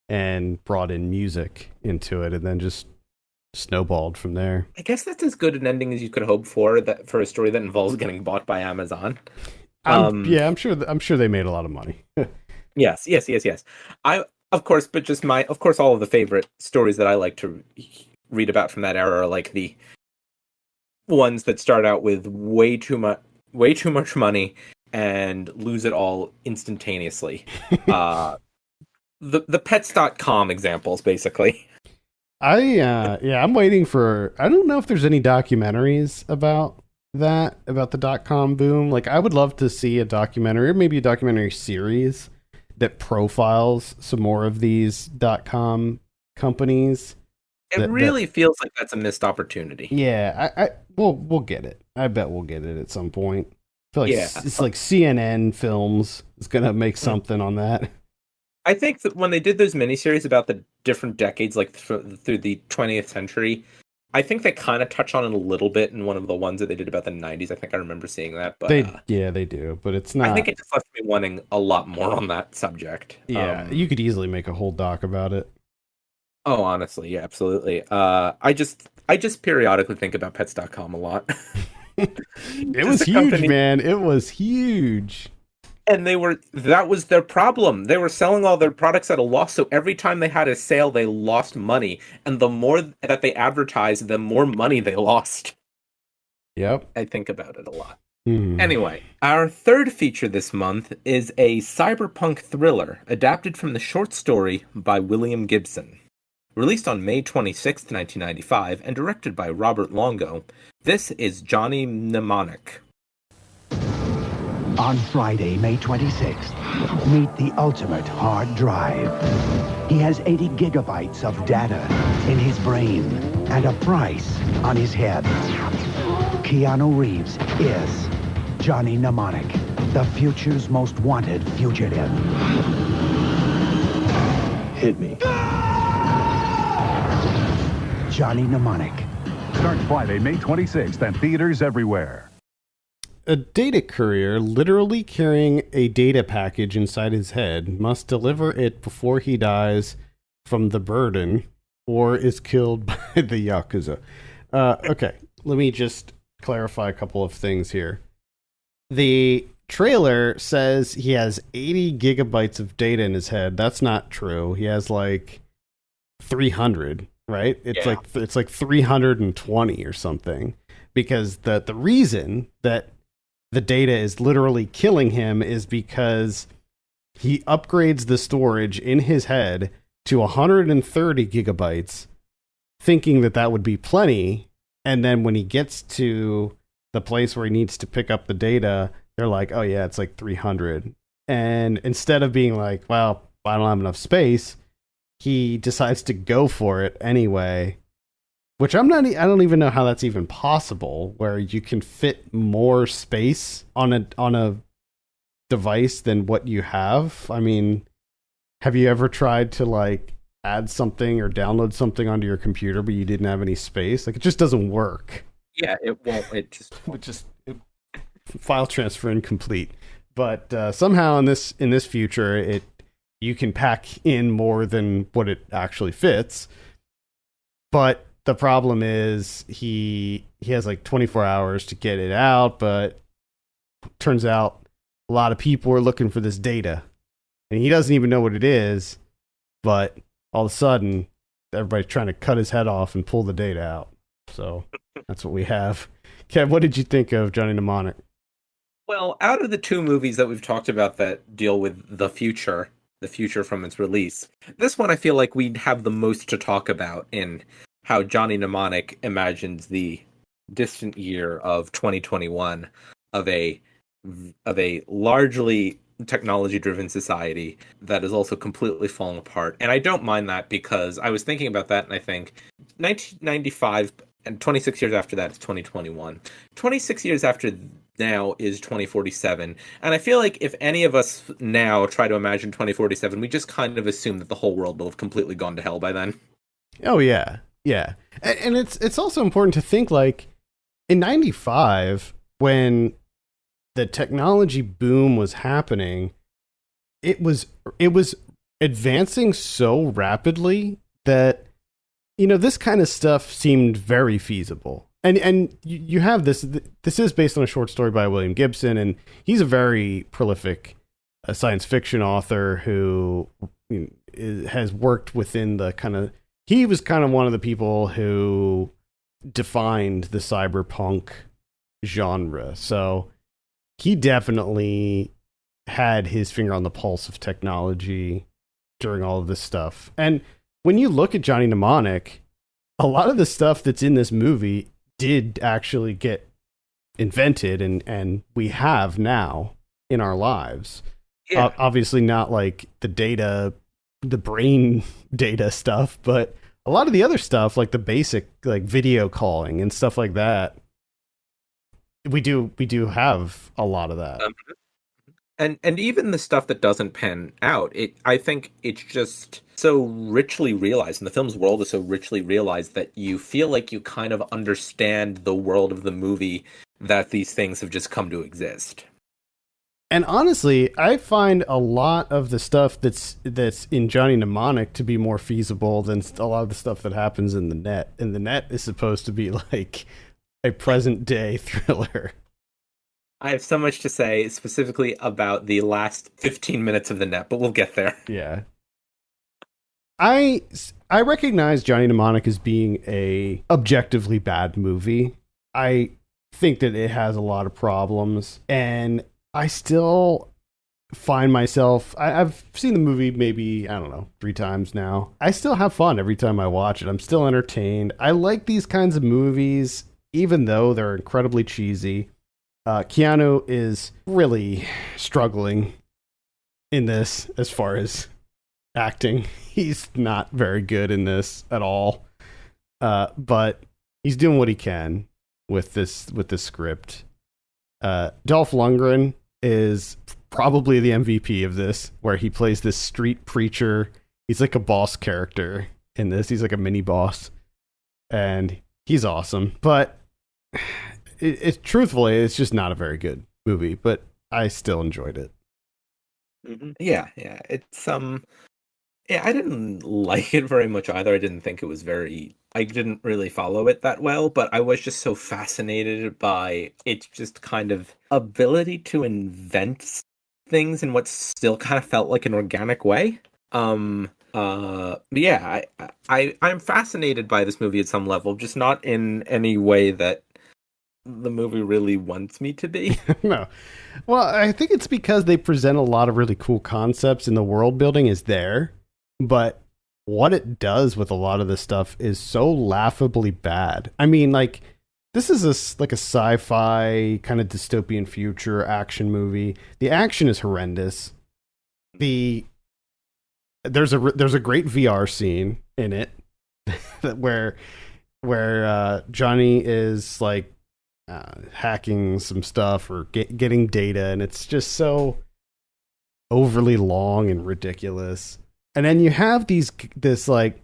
and brought in music into it, and then just snowballed from there. I guess that's as good an ending as you could hope for a story that involves getting bought by Amazon. I'm sure they made a lot of money. Yes. Of course, all of the favorite stories that I like to read about from that era are like the ones that start out with way too much money and lose it all instantaneously. The pets.com examples, basically. I'm waiting for, I don't know if there's any documentaries about the .com boom. Like, I would love to see a documentary, or maybe a documentary series that profiles some more of these .com companies. It really feels like that's a missed opportunity. Yeah, we'll get it. I bet we'll get it at some point. I feel like it's like CNN Films is gonna make something on that. I think that when they did those miniseries about the different decades, like through the 20th century, I think they kind of touch on it a little bit in one of the ones that they did about the 90s. I think I remember seeing that. But they do, but it's not. I think it just left me wanting a lot more on that subject. Yeah, you could easily make a whole doc about it. Oh, honestly, yeah, absolutely. I just periodically think about Pets.com a lot. It was huge, man. It was huge. And that was their problem. They were selling all their products at a loss, so every time they had a sale, they lost money. And the more that they advertised, the more money they lost. Yep. I think about it a lot. Anyway, our third feature this month is a cyberpunk thriller adapted from the short story by William Gibson. Released on May 26, 1995, and directed by Robert Longo, this is Johnny Mnemonic. On Friday, May 26th, meet the ultimate hard drive. He has 80 gigabytes of data in his brain and a price on his head. Keanu Reeves is Johnny Mnemonic, the future's most wanted fugitive. Hit me. Johnny Mnemonic. Starts Friday, May 26th at theaters everywhere. A data courier, literally carrying a data package inside his head, must deliver it before he dies from the burden or is killed by the Yakuza. Okay, let me just clarify a couple of things here. The trailer says he has 80 gigabytes of data in his head. That's not true. He has like 300, right? It's like 320 or something. Because the reason that the data is literally killing him is because he upgrades the storage in his head to 130 gigabytes, thinking that would be plenty. And then when he gets to the place where he needs to pick up the data, they're like, oh yeah, it's like 300. And instead of being like, well, I don't have enough space, he decides to go for it anyway. Which I don't even know how that's even possible, where you can fit more space on a device than what you have. I mean, have you ever tried to like add something or download something onto your computer, but you didn't have any space? Like, it just doesn't work. Yeah, it won't. File transfer incomplete. But somehow in this future, you can pack in more than what it actually fits. But the problem is he has like 24 hours to get it out, but turns out a lot of people are looking for this data. And he doesn't even know what it is, but all of a sudden, everybody's trying to cut his head off and pull the data out. So that's what we have. Kev, what did you think of Johnny Mnemonic? Well, out of the two movies that we've talked about that deal with the future from its release, this one I feel like we'd have the most to talk about in how Johnny Mnemonic imagines the distant year of 2021 of a largely technology-driven society that is also completely falling apart. And I don't mind that, because I was thinking about that and I think 1995 and 26 years after that is 2021. 26 years after now is 2047. And I feel like if any of us now try to imagine 2047, we just kind of assume that the whole world will have completely gone to hell by then. Oh, yeah. Yeah. And it's also important to think, like, in 95, when the technology boom was happening, it was advancing so rapidly that, you know, this kind of stuff seemed very feasible. And you have this is based on a short story by William Gibson, and he's a very prolific science fiction author who has worked within the kind of, he was kind of one of the people who defined the cyberpunk genre. So he definitely had his finger on the pulse of technology during all of this stuff. And when you look at Johnny Mnemonic, a lot of the stuff that's in this movie did actually get invented and we have now in our lives. Yeah. Obviously not like the brain data stuff, but a lot of the other stuff, like the basic like video calling and stuff like that. We do have a lot of that. And even the stuff that doesn't pan out, I think it's just so richly realized, and the film's world is so richly realized that you feel like you kind of understand the world of the movie, that these things have just come to exist. And honestly, I find a lot of the stuff that's in Johnny Mnemonic to be more feasible than a lot of the stuff that happens in the net. And the net is supposed to be like a present day thriller. I have so much to say specifically about the last 15 minutes of the net, but we'll get there. Yeah. I recognize Johnny Mnemonic as being a objectively bad movie. I think that it has a lot of problems, and I still find myself, I've seen the movie maybe, I don't know, 3 times now. I still have fun every time I watch it. I'm still entertained. I like these kinds of movies, even though they're incredibly cheesy. Keanu is really struggling in this as far as acting. He's not very good in this at all. But he's doing what he can with this script. Dolph Lundgren is probably the MVP of this, where he plays this street preacher. He's like a boss character in this. He's like a mini boss, and he's awesome. But it's truthfully, it's just not a very good movie, but I still enjoyed it. Yeah, it's yeah, I didn't like it very much either. I didn't think it was I didn't really follow it that well, but I was just so fascinated by its just kind of ability to invent things in what still kind of felt like an organic way. Yeah, I'm fascinated by this movie at some level, just not in any way that the movie really wants me to be. No. Well, I think it's because they present a lot of really cool concepts, and the world building is there, but what it does with a lot of this stuff is so laughably bad. I mean, like, this is like a sci-fi kind of dystopian future action movie. The action is horrendous. There's a great VR scene in it where Johnny is like hacking some stuff or getting data, and it's just so overly long and ridiculous. And then you have this like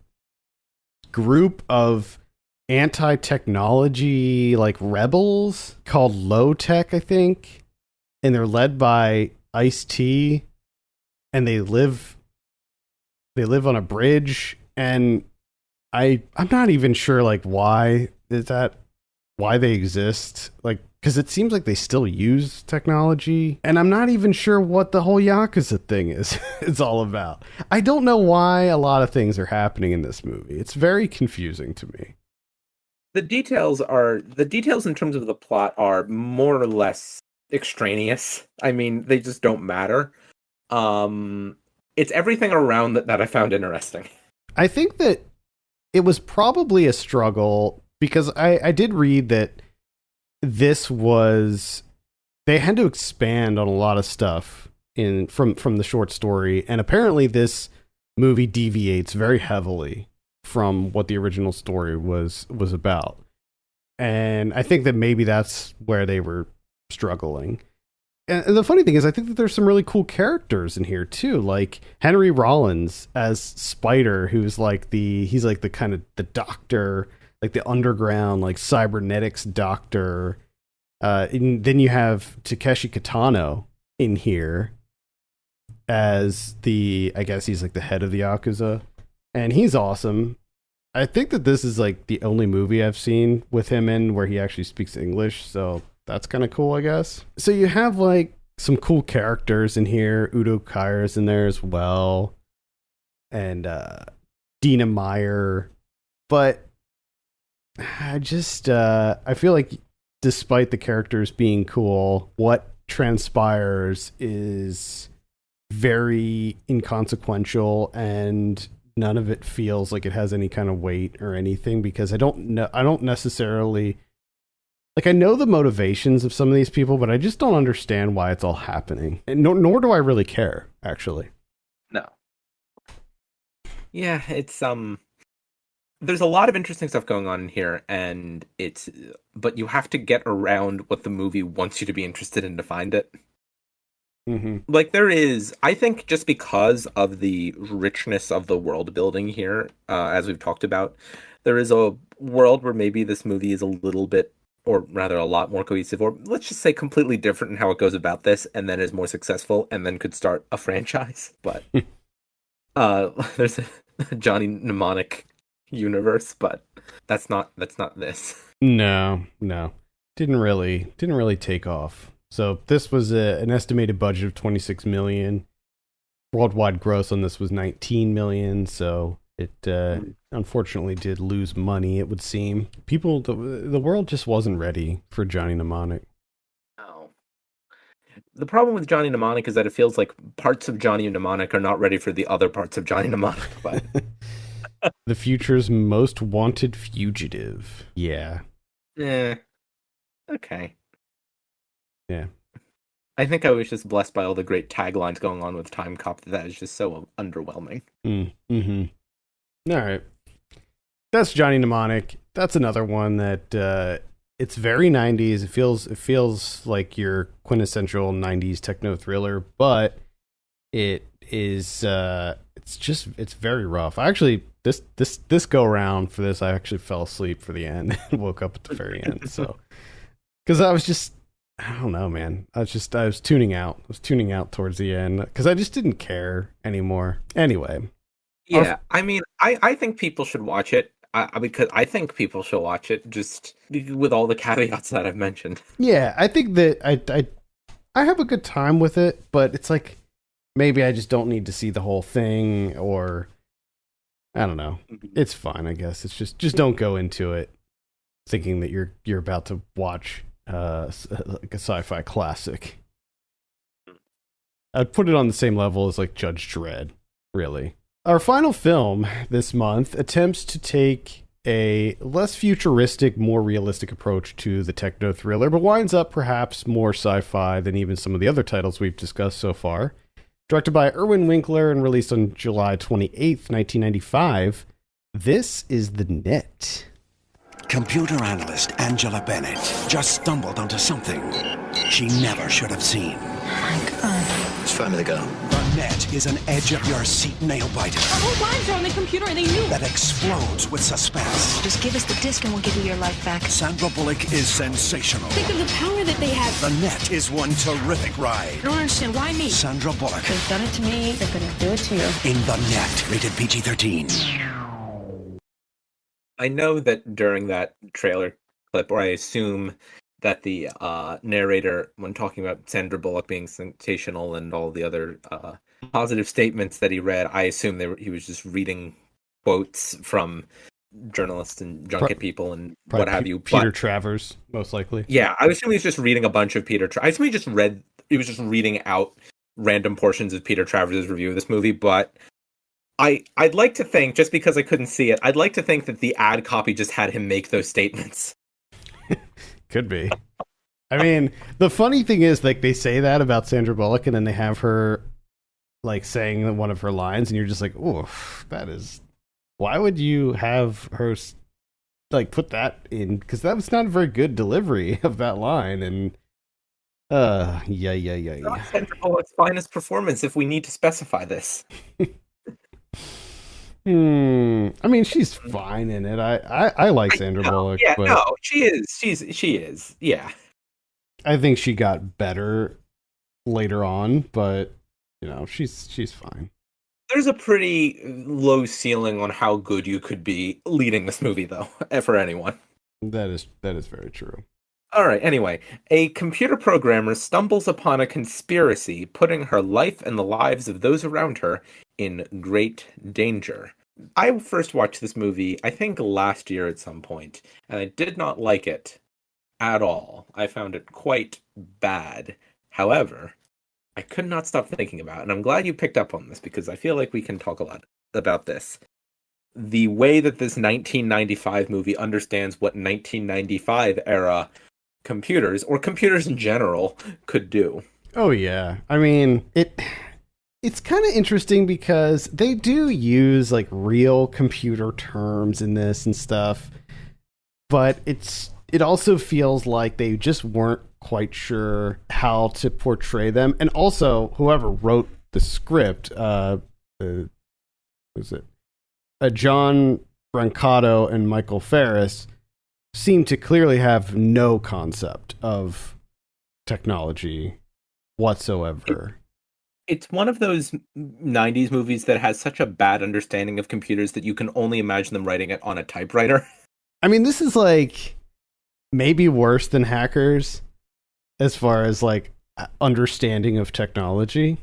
group of anti-technology like rebels called Low Tech, I think, and they're led by Ice-T, and they live on a bridge, and I'm not even sure like why they exist, like, because it seems like they still use technology, and I'm not even sure what the whole Yakuza thing is it's all about. I don't know why a lot of things are happening in this movie. It's very confusing to me. The details in terms of the plot are more or less extraneous. I mean, they just don't matter. It's everything around that I found interesting. I think that it was probably a struggle, because I did read that they had to expand on a lot of stuff from the short story, and apparently this movie deviates very heavily from what the original story was about. And I think that maybe that's where they were struggling. And the funny thing is, I think that there's some really cool characters in here too, like Henry Rollins as Spider, who's like he's like the kind of the doctor, like the underground, like cybernetics doctor. And then you have Takeshi Kitano in here as I guess he's like the head of the Yakuza, and he's awesome. I think that this is like the only movie I've seen with him in where he actually speaks English, so that's kind of cool, I guess. So you have like some cool characters in here. Udo Kier's in there as well, and Dina Meyer. But I just I feel like despite the characters being cool, what transpires is very inconsequential, and none of it feels like it has any kind of weight or anything, because I don't necessarily like, I know the motivations of some of these people, but I just don't understand why it's all happening. And nor do I really care, actually. No. Yeah, it's there's a lot of interesting stuff going on in here, and but you have to get around what the movie wants you to be interested in to find it. Mm-hmm. Like, there is, I think, just because of the richness of the world building here, as we've talked about, there is a world where maybe this movie is a little bit, or rather a lot more cohesive, or let's just say completely different in how it goes about this, and then is more successful, and then could start a franchise. But there's a Johnny Mnemonic universe, but that's not this. No. Didn't really take off. So this was an estimated budget of $26 million. Worldwide gross on this was $19 million. So it unfortunately did lose money, it would seem. The world just wasn't ready for Johnny Mnemonic. No. The problem with Johnny Mnemonic is that it feels like parts of Johnny Mnemonic are not ready for the other parts of Johnny Mnemonic. But the future's most wanted fugitive. Yeah. Okay. Yeah. I think I was just blessed by all the great taglines going on with Timecop that is just so underwhelming. Mm-hmm. All right. That's Johnny Mnemonic. That's another one that it's very 90s. It feels like your quintessential 90s techno thriller, but it is it's very rough. I actually this go around for this, I actually fell asleep for the end and woke up at the very end. So because I don't know, man. I was tuning out. I was tuning out towards the end because I just didn't care anymore. Anyway. Yeah, I mean, I think people should watch it. Because I think people should watch it, just with all the caveats that I've mentioned. Yeah, I think that I have a good time with it, but it's like maybe I just don't need to see the whole thing, or I don't know. It's fine, I guess. It's just don't go into it thinking that you're about to watch like a sci-fi classic. I'd put it on the same level as like Judge Dredd, really. Our final film this month attempts to take a less futuristic, more realistic approach to the techno thriller, but winds up perhaps more sci-fi than even some of the other titles we've discussed so far. Directed by Irwin Winkler and released on July 28th, 1995, this is The Net. Computer analyst Angela Bennett just stumbled onto something she never should have seen. Oh my God. It's finally gone. The Net is an edge-of-your-seat nail-biter. Our whole lives are on the computer and they knew. That explodes with suspense. Just give us the disc and we'll give you your life back. Sandra Bullock is sensational. Think of the power that they have. The Net is one terrific ride. I don't understand. Why me? Sandra Bullock. They've done it to me. They're going to do it to you. In The Net, rated PG-13. I know that during that trailer clip, or I assume that the narrator, when talking about Sandra Bullock being sensational and all the other positive statements that he read, I assume he was just reading quotes from journalists and junket people and what have you. Peter Travers, most likely. Yeah, I assume he's just reading a bunch of I assume he was just reading out random portions of Peter Travers' review of this movie, but I'd like to think, just because I couldn't see it, I'd like to think that the ad copy just had him make those statements. Could be. I mean, the funny thing is, like, they say that about Sandra Bullock, and then they have her, like, saying one of her lines, and you're just like, oof, that is... Why would you have her, like, put that in? Because that was not a very good delivery of that line, and... yeah. Not Sandra Bullock's finest performance, if we need to specify this. I mean, she's fine in it. I like Sandra Bullock. Yeah, but no, she is. Yeah. I think she got better later on, but you know, she's fine. There's a pretty low ceiling on how good you could be leading this movie, though, for anyone. That is very true. All right, anyway, a computer programmer stumbles upon a conspiracy, putting her life and the lives of those around her in great danger. I first watched this movie, I think last year at some point, and I did not like it at all. I found it quite bad. However, I could not stop thinking about it, and I'm glad you picked up on this, because I feel like we can talk a lot about this. The way that this 1995 movie understands what 1995 era computers, or computers in general, could do. Oh yeah. I mean, it's kind of interesting because they do use like real computer terms in this and stuff, but it also feels like they just weren't quite sure how to portray them. And also, whoever wrote the script, John Brancato and Michael Ferris, seem to clearly have no concept of technology whatsoever. It's one of those 90s movies that has such a bad understanding of computers that you can only imagine them writing it on a typewriter. I mean, this is like maybe worse than Hackers as far as like understanding of technology.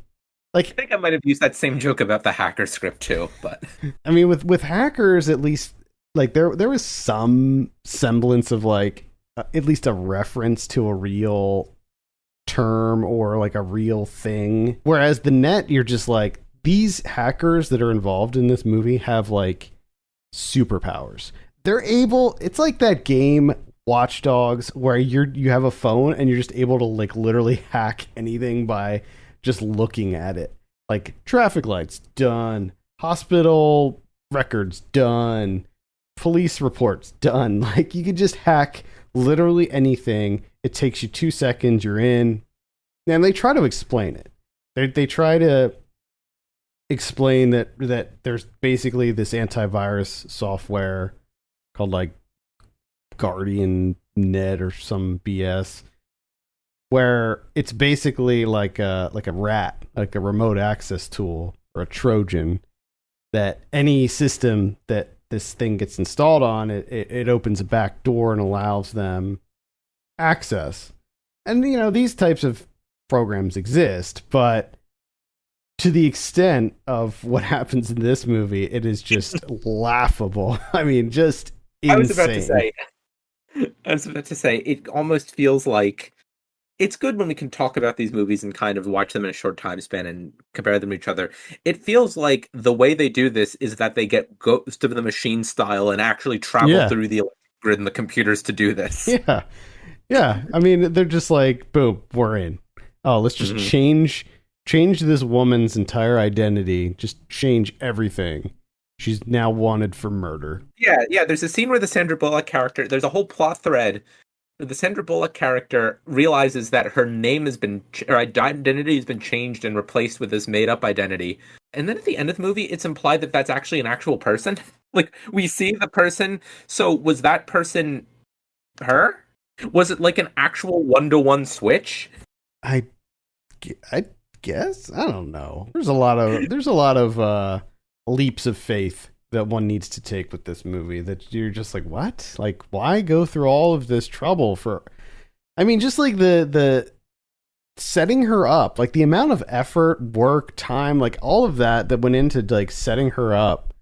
Like, I think I might have used that same joke about the Hacker script too, but I mean, with Hackers, at least like there was some semblance of like at least a reference to a real term or like a real thing. Whereas the Net, you're just like, these hackers that are involved in this movie have like superpowers. They're able, it's like that game Watch Dogs where you have a phone and you're just able to like literally hack anything by just looking at it. Like traffic lights done, hospital records done, police reports done. Like you could just hack literally anything. It takes you 2 seconds, you're in. And they try to explain it. They try to explain that there's basically this antivirus software called like Guardian Net or some BS, where it's basically like a rat, like a remote access tool or a Trojan, that any system that this thing gets installed on, it opens a back door and allows them access. And you know, these types of programs exist, but to the extent of what happens in this movie, it is just laughable. I mean, just insane. I was about to say, it almost feels like it's good when we can talk about these movies and kind of watch them in a short time span and compare them to each other. It feels like the way they do this is that they get Ghost of the Machine style and actually travel through the electric grid and the computers to do this. Yeah. Yeah. I mean, they're just like, boom, we're in. Oh, let's just change this woman's entire identity. Just change everything. She's now wanted for murder. Yeah. There's a scene where the Sandra Bullock character, there's a whole plot thread where the Sandra Bullock character realizes that her name has been, her identity has been changed and replaced with this made-up identity. And then at the end of the movie, it's implied that that's actually an actual person. Like, we see the person. So was that person her? Was it like an actual 1-to-1 switch? I guess, I don't know. There's a lot of leaps of faith that one needs to take with this movie that you're just like, what? Like, why go through all of this trouble for? I mean, just like the setting her up, like the amount of effort, work, time, like all of that went into like setting her up,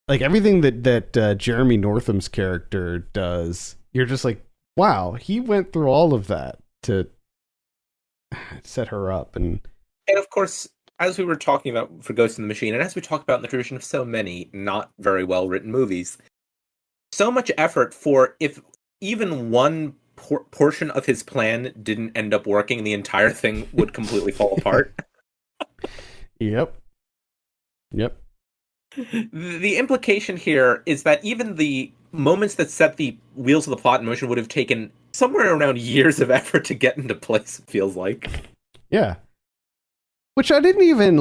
like everything that Jeremy Northam's character does. You're just like, wow, he went through all of that to set her up. And of course, as we were talking about for Ghost in the Machine, and as we talk about in the tradition of so many not very well written movies, so much effort for, if even one portion of his plan didn't end up working, the entire thing would completely fall apart. Yep. The implication here is that even the moments that set the wheels of the plot in motion would have taken somewhere around years of effort to get into place, it feels like. Yeah. Which I didn't even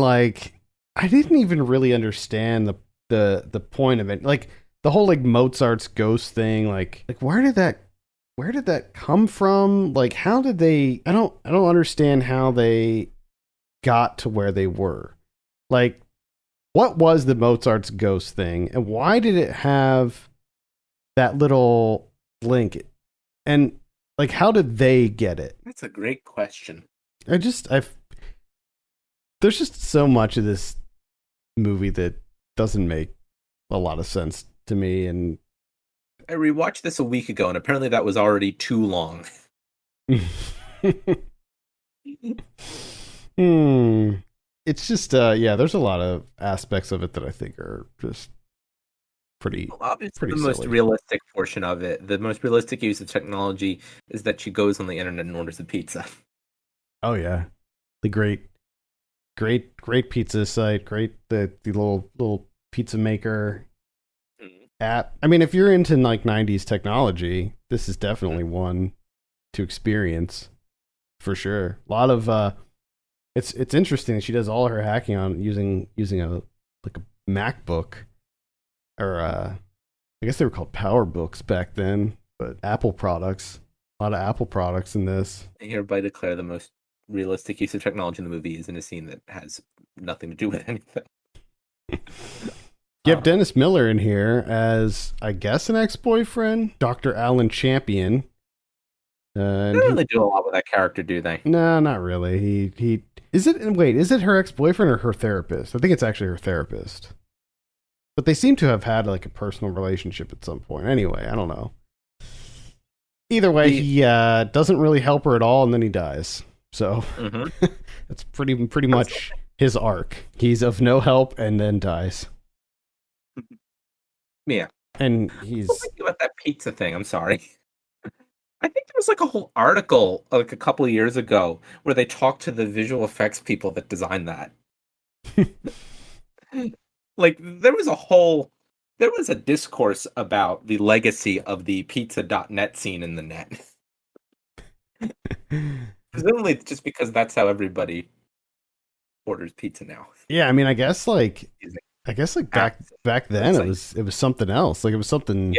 really understand the point of it. Like the whole like Mozart's ghost thing, like where did that come from? Like how did they I don't understand how they got to where they were. Like what was the Mozart's ghost thing and why did it have that little link? And like how did they get it? That's a great question. There's just so much of this movie that doesn't make a lot of sense to me. And I rewatched this a week ago, and apparently that was already too long. It's just, there's a lot of aspects of it that I think are just pretty Obviously, pretty the most silly. realistic portion of it, the most realistic use of technology, is that she goes on the internet and orders a pizza. Oh yeah, the great pizza site, great the little pizza maker app. I mean, if you're into like 90s technology, this is definitely one to experience for sure. A lot of it's interesting that she does all her hacking on using a MacBook, or I guess they were called PowerBooks back then, but Apple products. A lot of Apple products in this. I hereby declare the most realistic use of technology in the movie is in a scene that has nothing to do with anything. You have Dennis Miller in here as, I guess, an ex-boyfriend, Dr. Alan Champion. They don't really do a lot with that character, do they? No, not really. He is it. Wait, is it her ex-boyfriend or her therapist? I think it's actually her therapist. But they seem to have had like a personal relationship at some point. Anyway, I don't know. Either way, he doesn't really help her at all, and then he dies. So that's pretty much his arc. He's of no help and then dies. Yeah. And he's thinking about that pizza thing. I'm sorry. I think there was like a whole article like a couple of years ago where they talked to the visual effects people that designed that. Like there was a discourse about the legacy of the pizza.net scene in the net. Presumably just because that's how everybody orders pizza now. Yeah, I mean, I guess like back then it was something else. Like it was something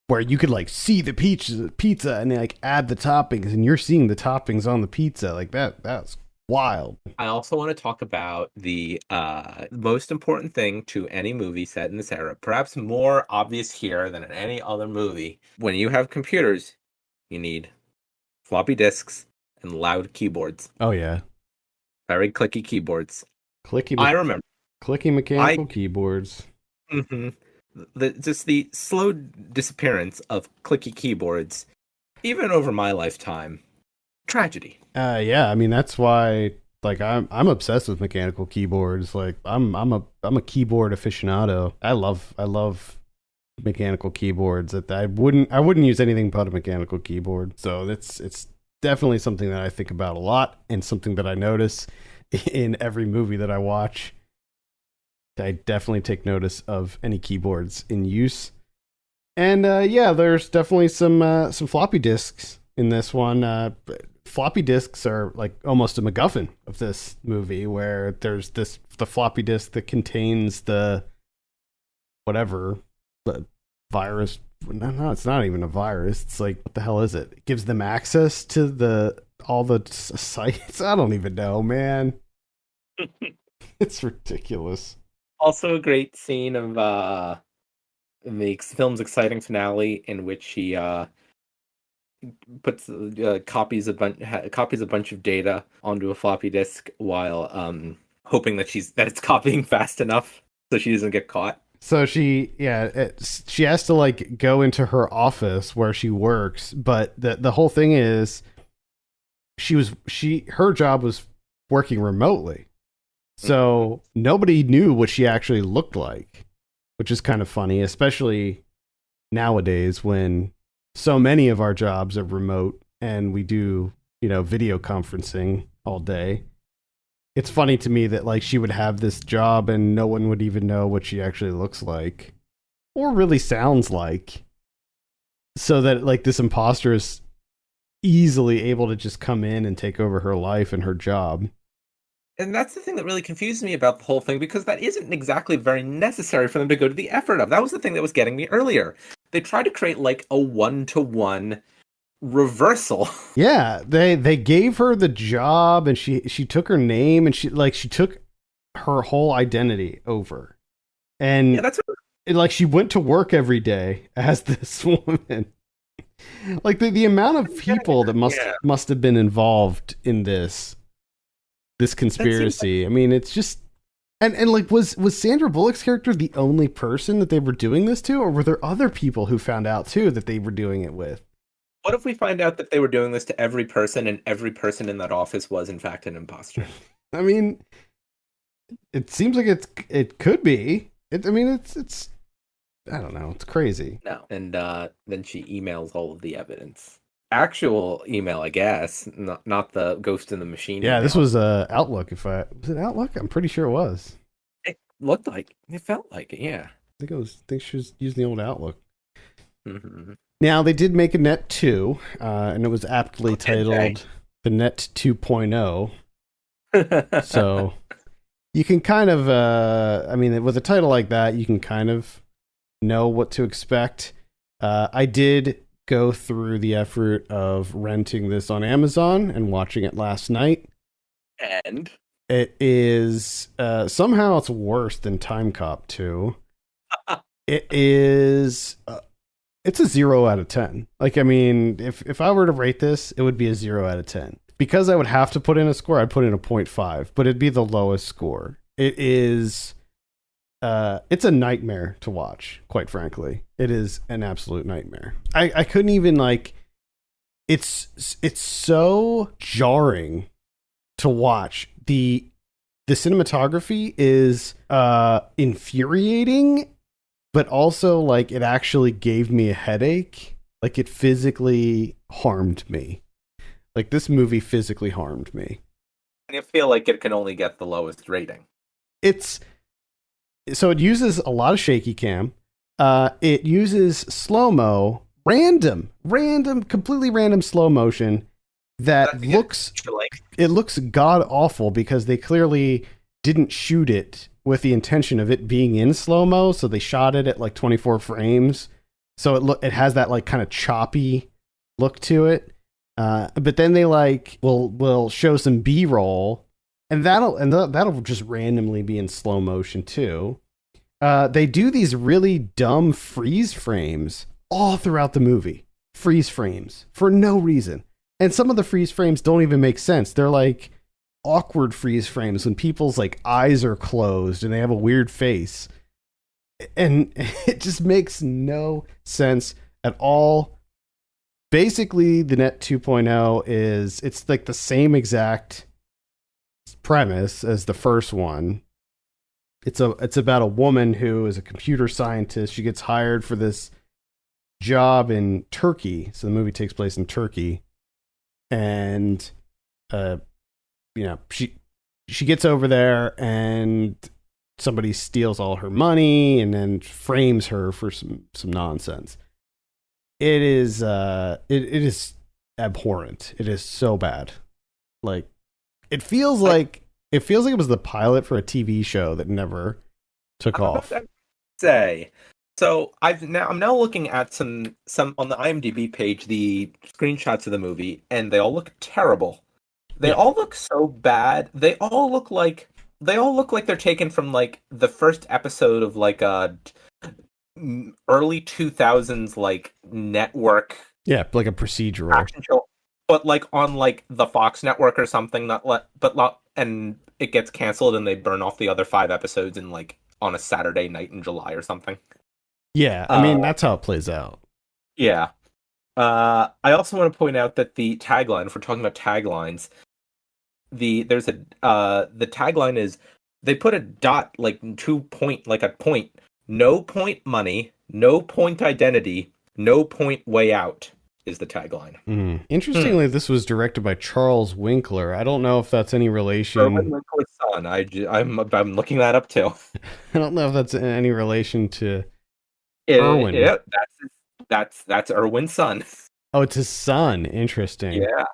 where you could like see the pizza and like add the toppings, and you're seeing the toppings on the pizza. Like that's wild. I also want to talk about the most important thing to any movie set in this era, perhaps more obvious here than in any other movie. When you have computers, you need floppy disks and loud keyboards. Oh yeah. Very clicky keyboards. I remember. Clicky mechanical keyboards. Mm-hmm. Just the slow disappearance of clicky keyboards, even over my lifetime. Tragedy. Yeah, I mean that's why like I'm obsessed with mechanical keyboards. Like I'm a keyboard aficionado. I love mechanical keyboards. That I wouldn't use anything but a mechanical keyboard. So it's definitely something that I think about a lot, and something that I notice in every movie that I watch. I definitely take notice of any keyboards in use. And yeah, there's definitely some floppy disks in this one. Floppy disks are like almost a MacGuffin of this movie, where there's the floppy disk that contains the virus. No, it's not even a virus. It's like, what the hell is it? It gives them access to all the sites. I don't even know, man. It's ridiculous. Also a great scene of the film's exciting finale in which he puts copies a bunch of data onto a floppy disk while hoping that it's copying fast enough so she doesn't get caught. So she has to like go into her office where she works, but the whole thing is her job was working remotely. So nobody knew what she actually looked like, which is kind of funny, especially nowadays when so many of our jobs are remote and we do, video conferencing all day. It's funny to me that like she would have this job and no one would even know what she actually looks like or really sounds like. So that like this imposter is easily able to just come in and take over her life and her job. And that's the thing that really confuses me about the whole thing, because that isn't exactly very necessary for them to go to the effort of. That was the thing that was getting me earlier. They tried to create like a 1-to-1 reversal. Yeah, they gave her the job, and she took her name, and she took her whole identity over. And that's like she went to work every day as this woman. Like the amount of people that must have been involved in this conspiracy. I mean, it's just and like was Sandra Bullock's character the only person that they were doing this to, or were there other people who found out too that they were doing it with? What if we find out that they were doing this to every person, and every person in that office was in fact an imposter? I mean, it seems like it could be. It's I don't know. It's crazy. No. And then she emails all of the evidence. Actual email, I guess, not the ghost in the machine. Yeah, email. this was Outlook. Was it Outlook? I'm pretty sure it was. It looked like it felt like it. Yeah. I think she was using the old Outlook. Mm-hmm. Now they did make a Net 2, and it was aptly titled the Net 2.0. So you can kind of, with a title like that, you can kind of know what to expect. I did go through the effort of renting this on Amazon and watching it last night. And it is somehow it's worse than Timecop 2. It is it's a 0 out of 10. Like, I mean, if I were to rate this, it would be a 0 out of 10. Because I would have to put in a score, I'd put in a 0.5, but it'd be the lowest score. It is it's a nightmare to watch, quite frankly. It is an absolute nightmare. I couldn't even, like, it's so jarring to watch. The cinematography is infuriating, but also, like, it actually gave me a headache. Like, it physically harmed me. Like, this movie physically harmed me. And I feel like it can only get the lowest rating. So it uses a lot of shaky cam. It uses slow-mo, completely random slow motion that looks god-awful because they clearly didn't shoot it with the intention of it being in slow-mo, so they shot it at like 24 frames. So it has that like kind of choppy look to it. But then they will show some B-roll, and that'll just randomly be in slow motion too. They do these really dumb freeze frames all throughout the movie. Freeze frames for no reason. And some of the freeze frames don't even make sense. They're like awkward freeze frames when people's like eyes are closed and they have a weird face. And it just makes no sense at all. Basically, the Net 2.0 it's like the same exact premise as the first one. It's about a woman who is a computer scientist. She gets hired for this job in Turkey. So the movie takes place in Turkey. And she gets over there and somebody steals all her money and then frames her for some nonsense. It is abhorrent. It is so bad. Like, it feels like it was the pilot for a TV show that never took off. So I'm now looking at some on the IMDb page, the screenshots of the movie, and they all look terrible. They all look so bad. They all look like they're taken from like the first episode of like a early 2000s like network. Yeah, like a procedural action show, but like on like the Fox network or something. And it gets canceled, and they burn off the other 5 episodes in like on a Saturday night in July or something. Yeah, I mean that's how it plays out. Yeah. I also want to point out that the tagline, if we're talking about taglines, the tagline is, they put a dot like 2 point, like a point, no point money, no point identity, no point way out is the tagline. Interestingly, this was directed by Charles Winkler. I don't know if that's any relation. Erwin Winkler's son. I'm looking that up too. I don't know if that's any relation to Erwin. Yeah, that's Erwin's son. Oh, it's his son. Interesting. Yeah.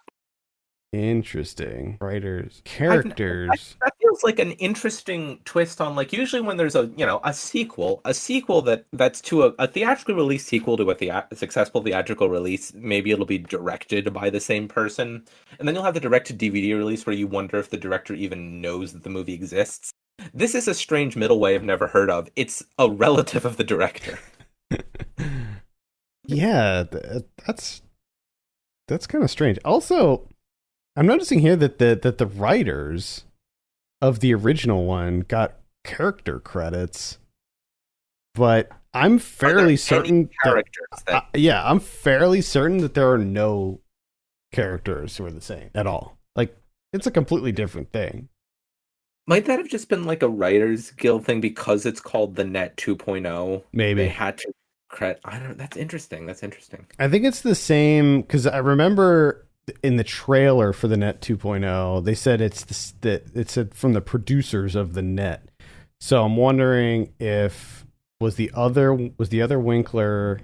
Interesting. Writers, characters. That feels like an interesting twist on, like, usually when there's a sequel that's to a theatrically released sequel to a successful theatrical release, maybe it'll be directed by the same person, and then you'll have the direct-to-DVD release where you wonder if the director even knows that the movie exists. This is a strange middle way I've never heard of. It's a relative of the director. Yeah, that's kind of strange. Also, I'm noticing here that the writers of the original one got character credits, but I'm fairly certain I'm fairly certain that there are no characters who are the same at all. Like, it's a completely different thing. Might that have just been like a Writers Guild thing because it's called the Net 2.0? Maybe they had to credit. I don't know. That's interesting. I think it's the same because I remember in the trailer for the Net 2.0, they said it's from the producers of the Net. So I'm wondering if was the other Winkler.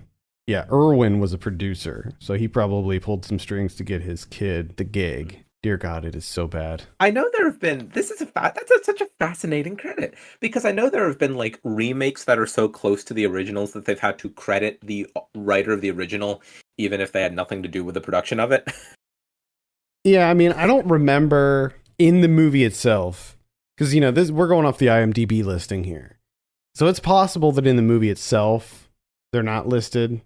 Yeah, Irwin was a producer, so he probably pulled some strings to get his kid the gig. Dear God, it is so bad. I know there have been. Such a fascinating credit because I know there have been like remakes that are so close to the originals that they've had to credit the writer of the original, even if they had nothing to do with the production of it. Yeah, I mean, I don't remember in the movie itself because we're going off the IMDb listing here, so it's possible that in the movie itself they're not listed.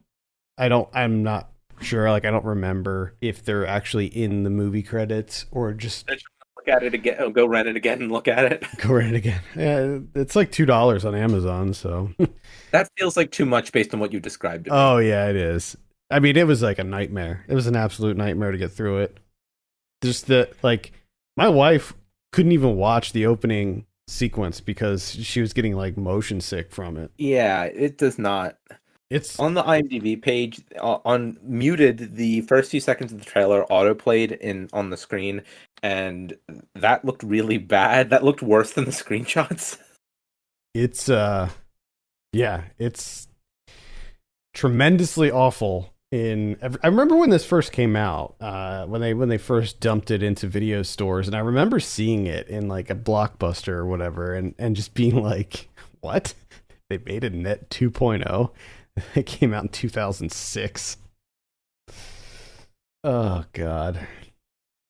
I'm not sure. Like, I don't remember if they're actually in the movie credits or just look at it again. Oh, go rent it again and look at it. Go rent it again. Yeah, it's like $2 on Amazon. So that feels like too much based on what you described. Oh yeah, it is. I mean, it was like a nightmare. It was an absolute nightmare to get through it. Just my wife couldn't even watch the opening sequence because she was getting like motion sick from it. Yeah, it does not. It's on the IMDb page on muted. The first few seconds of the trailer autoplayed on the screen, and that looked really bad. That looked worse than the screenshots. It's it's tremendously awful. I remember when this first came out, when they first dumped it into video stores, and I remember seeing it in like a Blockbuster or whatever, and just being like, "What? They made a Net 2.0." It came out in 2006. Oh God.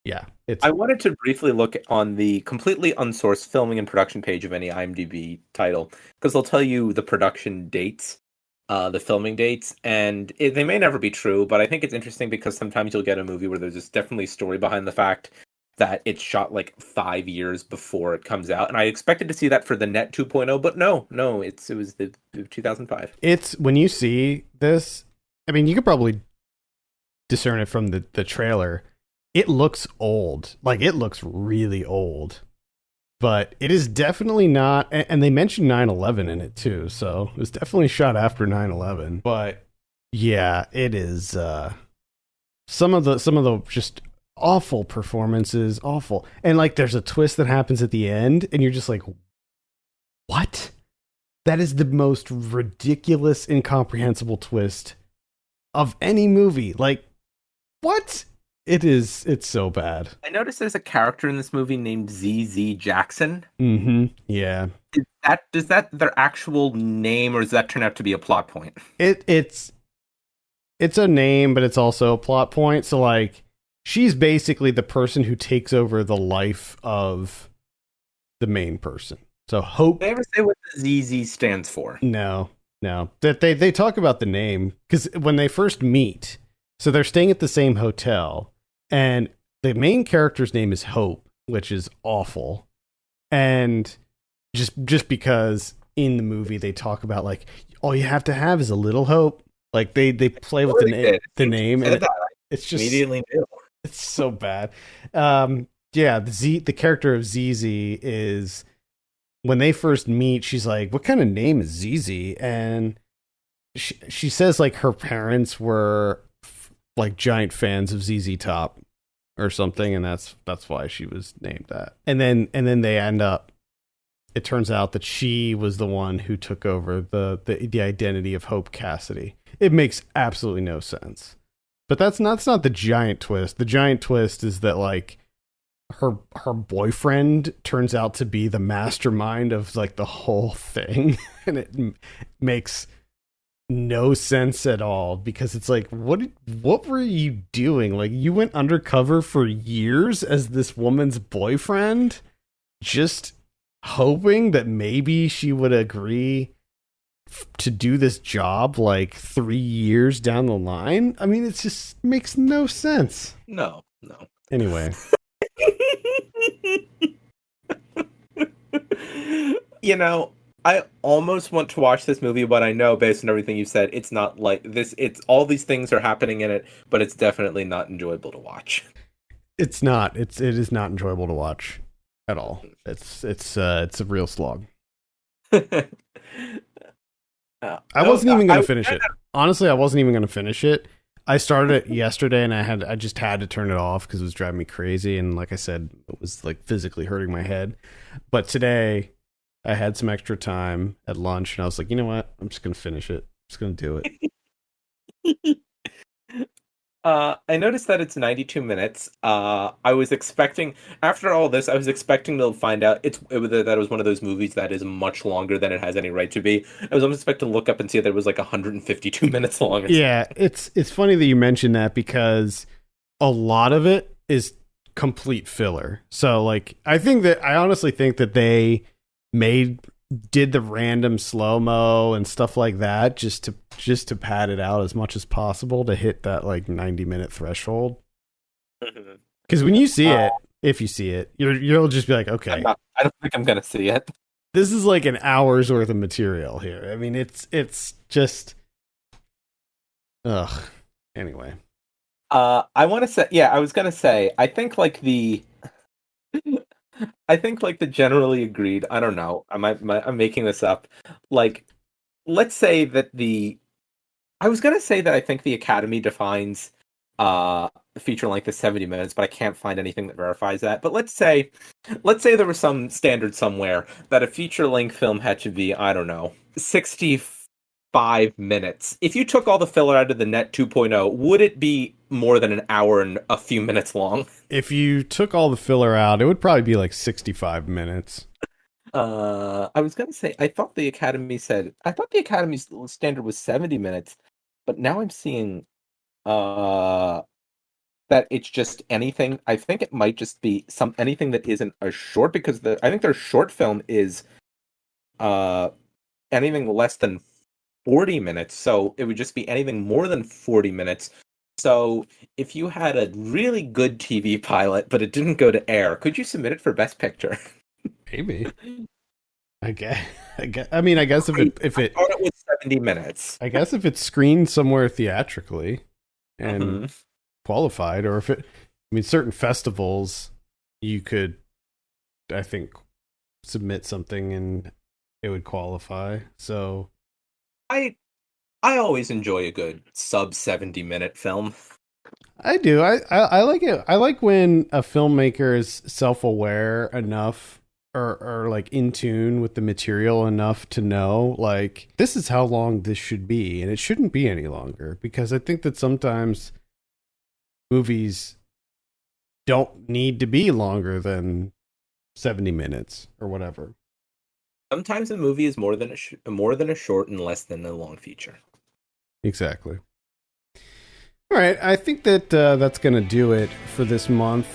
Yeah. I wanted to briefly look on the completely unsourced filming and production page of any IMDb title, because they'll tell you the production dates, the filming dates, and they may never be true, but I think it's interesting because sometimes you'll get a movie where there's just definitely a story behind the fact that it's shot like 5 years before it comes out, and I expected to see that for the Net 2.0, but no, it was the 2005. It's when you see this, I mean, you could probably discern it from the trailer. It looks old, like it looks really old, but it is definitely not. And they mentioned 9/11 in it too, so it was definitely shot after 9/11. But yeah, it is. Some of the just awful performances, awful. And like there's a twist that happens at the end and you're just like, what? That is the most ridiculous, incomprehensible twist of any movie. Like, what? It's so bad. I noticed there's a character in this movie named ZZ Jackson. Mm-hmm. Yeah. Is that their actual name, or does that turn out to be a plot point? It's a name, but it's also a plot point. So like, she's basically the person who takes over the life of the main person. So Hope. Did they ever say what the ZZ stands for? No. That they talk about the name because when they first meet, so they're staying at the same hotel, and the main character's name is Hope, which is awful. And just because in the movie they talk about like all you have to have is a little hope. Like they play with the name, and it's just immediately new. It's so bad. The character of ZZ is, when they first meet, she's like, what kind of name is ZZ? And she says like her parents were like giant fans of ZZ Top or something, and that's why she was named that. And then they end up, it turns out that she was the one who took over the identity of Hope Cassidy. It makes absolutely no sense. But that's not the giant twist. The giant twist is that like her boyfriend turns out to be the mastermind of like the whole thing, and it makes no sense at all because it's like, what were you doing? Like, you went undercover for years as this woman's boyfriend, just hoping that maybe she would agree to do this job like 3 years down the line. I mean, it just makes no sense. No. Anyway. I almost want to watch this movie, but I know based on everything you said, it's not like this. It's all these things are happening in it, but it's definitely not enjoyable to watch. It's not. It is not enjoyable to watch. at all. It's a real slog. I wasn't even going to finish it. Honestly, I wasn't even going to finish it. I started it yesterday and I just had to turn it off because it was driving me crazy. And like I said, it was like physically hurting my head. But today I had some extra time at lunch and I was like, you know what? I'm just going to finish it. I'm just going to do it. I noticed that it's 92 minutes. I was expecting, after all this, I was expecting to find out that it was one of those movies that is much longer than it has any right to be. I was almost expecting to look up and see that it was like 152 minutes long. Yeah, it's funny that you mentioned that because a lot of it is complete filler. So like, I honestly think that they did the random slow-mo and stuff like that just to pad it out as much as possible to hit that like 90-minute threshold. Because when you see it, if you see it, you'll just be like, okay. I don't think I'm gonna see it. This is like an hour's worth of material here. I mean, it's just, ugh. Anyway. I was gonna say, I think like the generally agreed, I don't know, I'm making this up. Like, let's say that I was gonna say that I think the Academy defines feature length as 70 minutes, but I can't find anything that verifies that. But let's say there was some standard somewhere that a feature length film had to be, I don't know, 65 minutes. If you took all the filler out of the Net 2.0, would it be more than an hour and a few minutes long? If you took all the filler out, it would probably be like 65 minutes. I was gonna say, I thought the Academy's standard was 70 minutes, but now I'm seeing that it's just anything. I think it might just be anything that isn't a short, because I think their short film is anything less than 40 minutes, so it would just be anything more than 40 minutes. So if you had a really good TV pilot, but it didn't go to air, could you submit it for Best Picture? Maybe. I guess if it thought it was 70 minutes. I guess if it's screened somewhere theatrically and qualified, or certain festivals, you could, I think, submit something and it would qualify. So I always enjoy a good sub 70-minute film. I do. I like it. I like when a filmmaker is self-aware enough or like in tune with the material enough to know like this is how long this should be and it shouldn't be any longer, because I think that sometimes movies don't need to be longer than 70 minutes or whatever. Sometimes a movie is more than a short and less than a long feature. Exactly. All right, I think that that's going to do it for this month.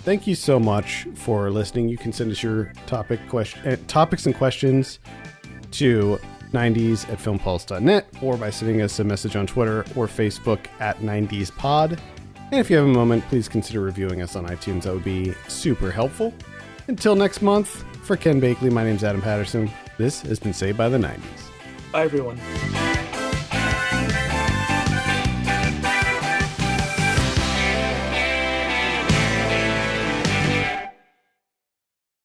Thank you so much for listening. You can send us your topics and questions to 90s@filmpulse.net or by sending us a message on Twitter or Facebook at 90spod. And if you have a moment, please consider reviewing us on iTunes. That would be super helpful. Until next month, for Ken Bakley, my name's Adam Patterson. This has been Saved by the 90s. Bye, everyone.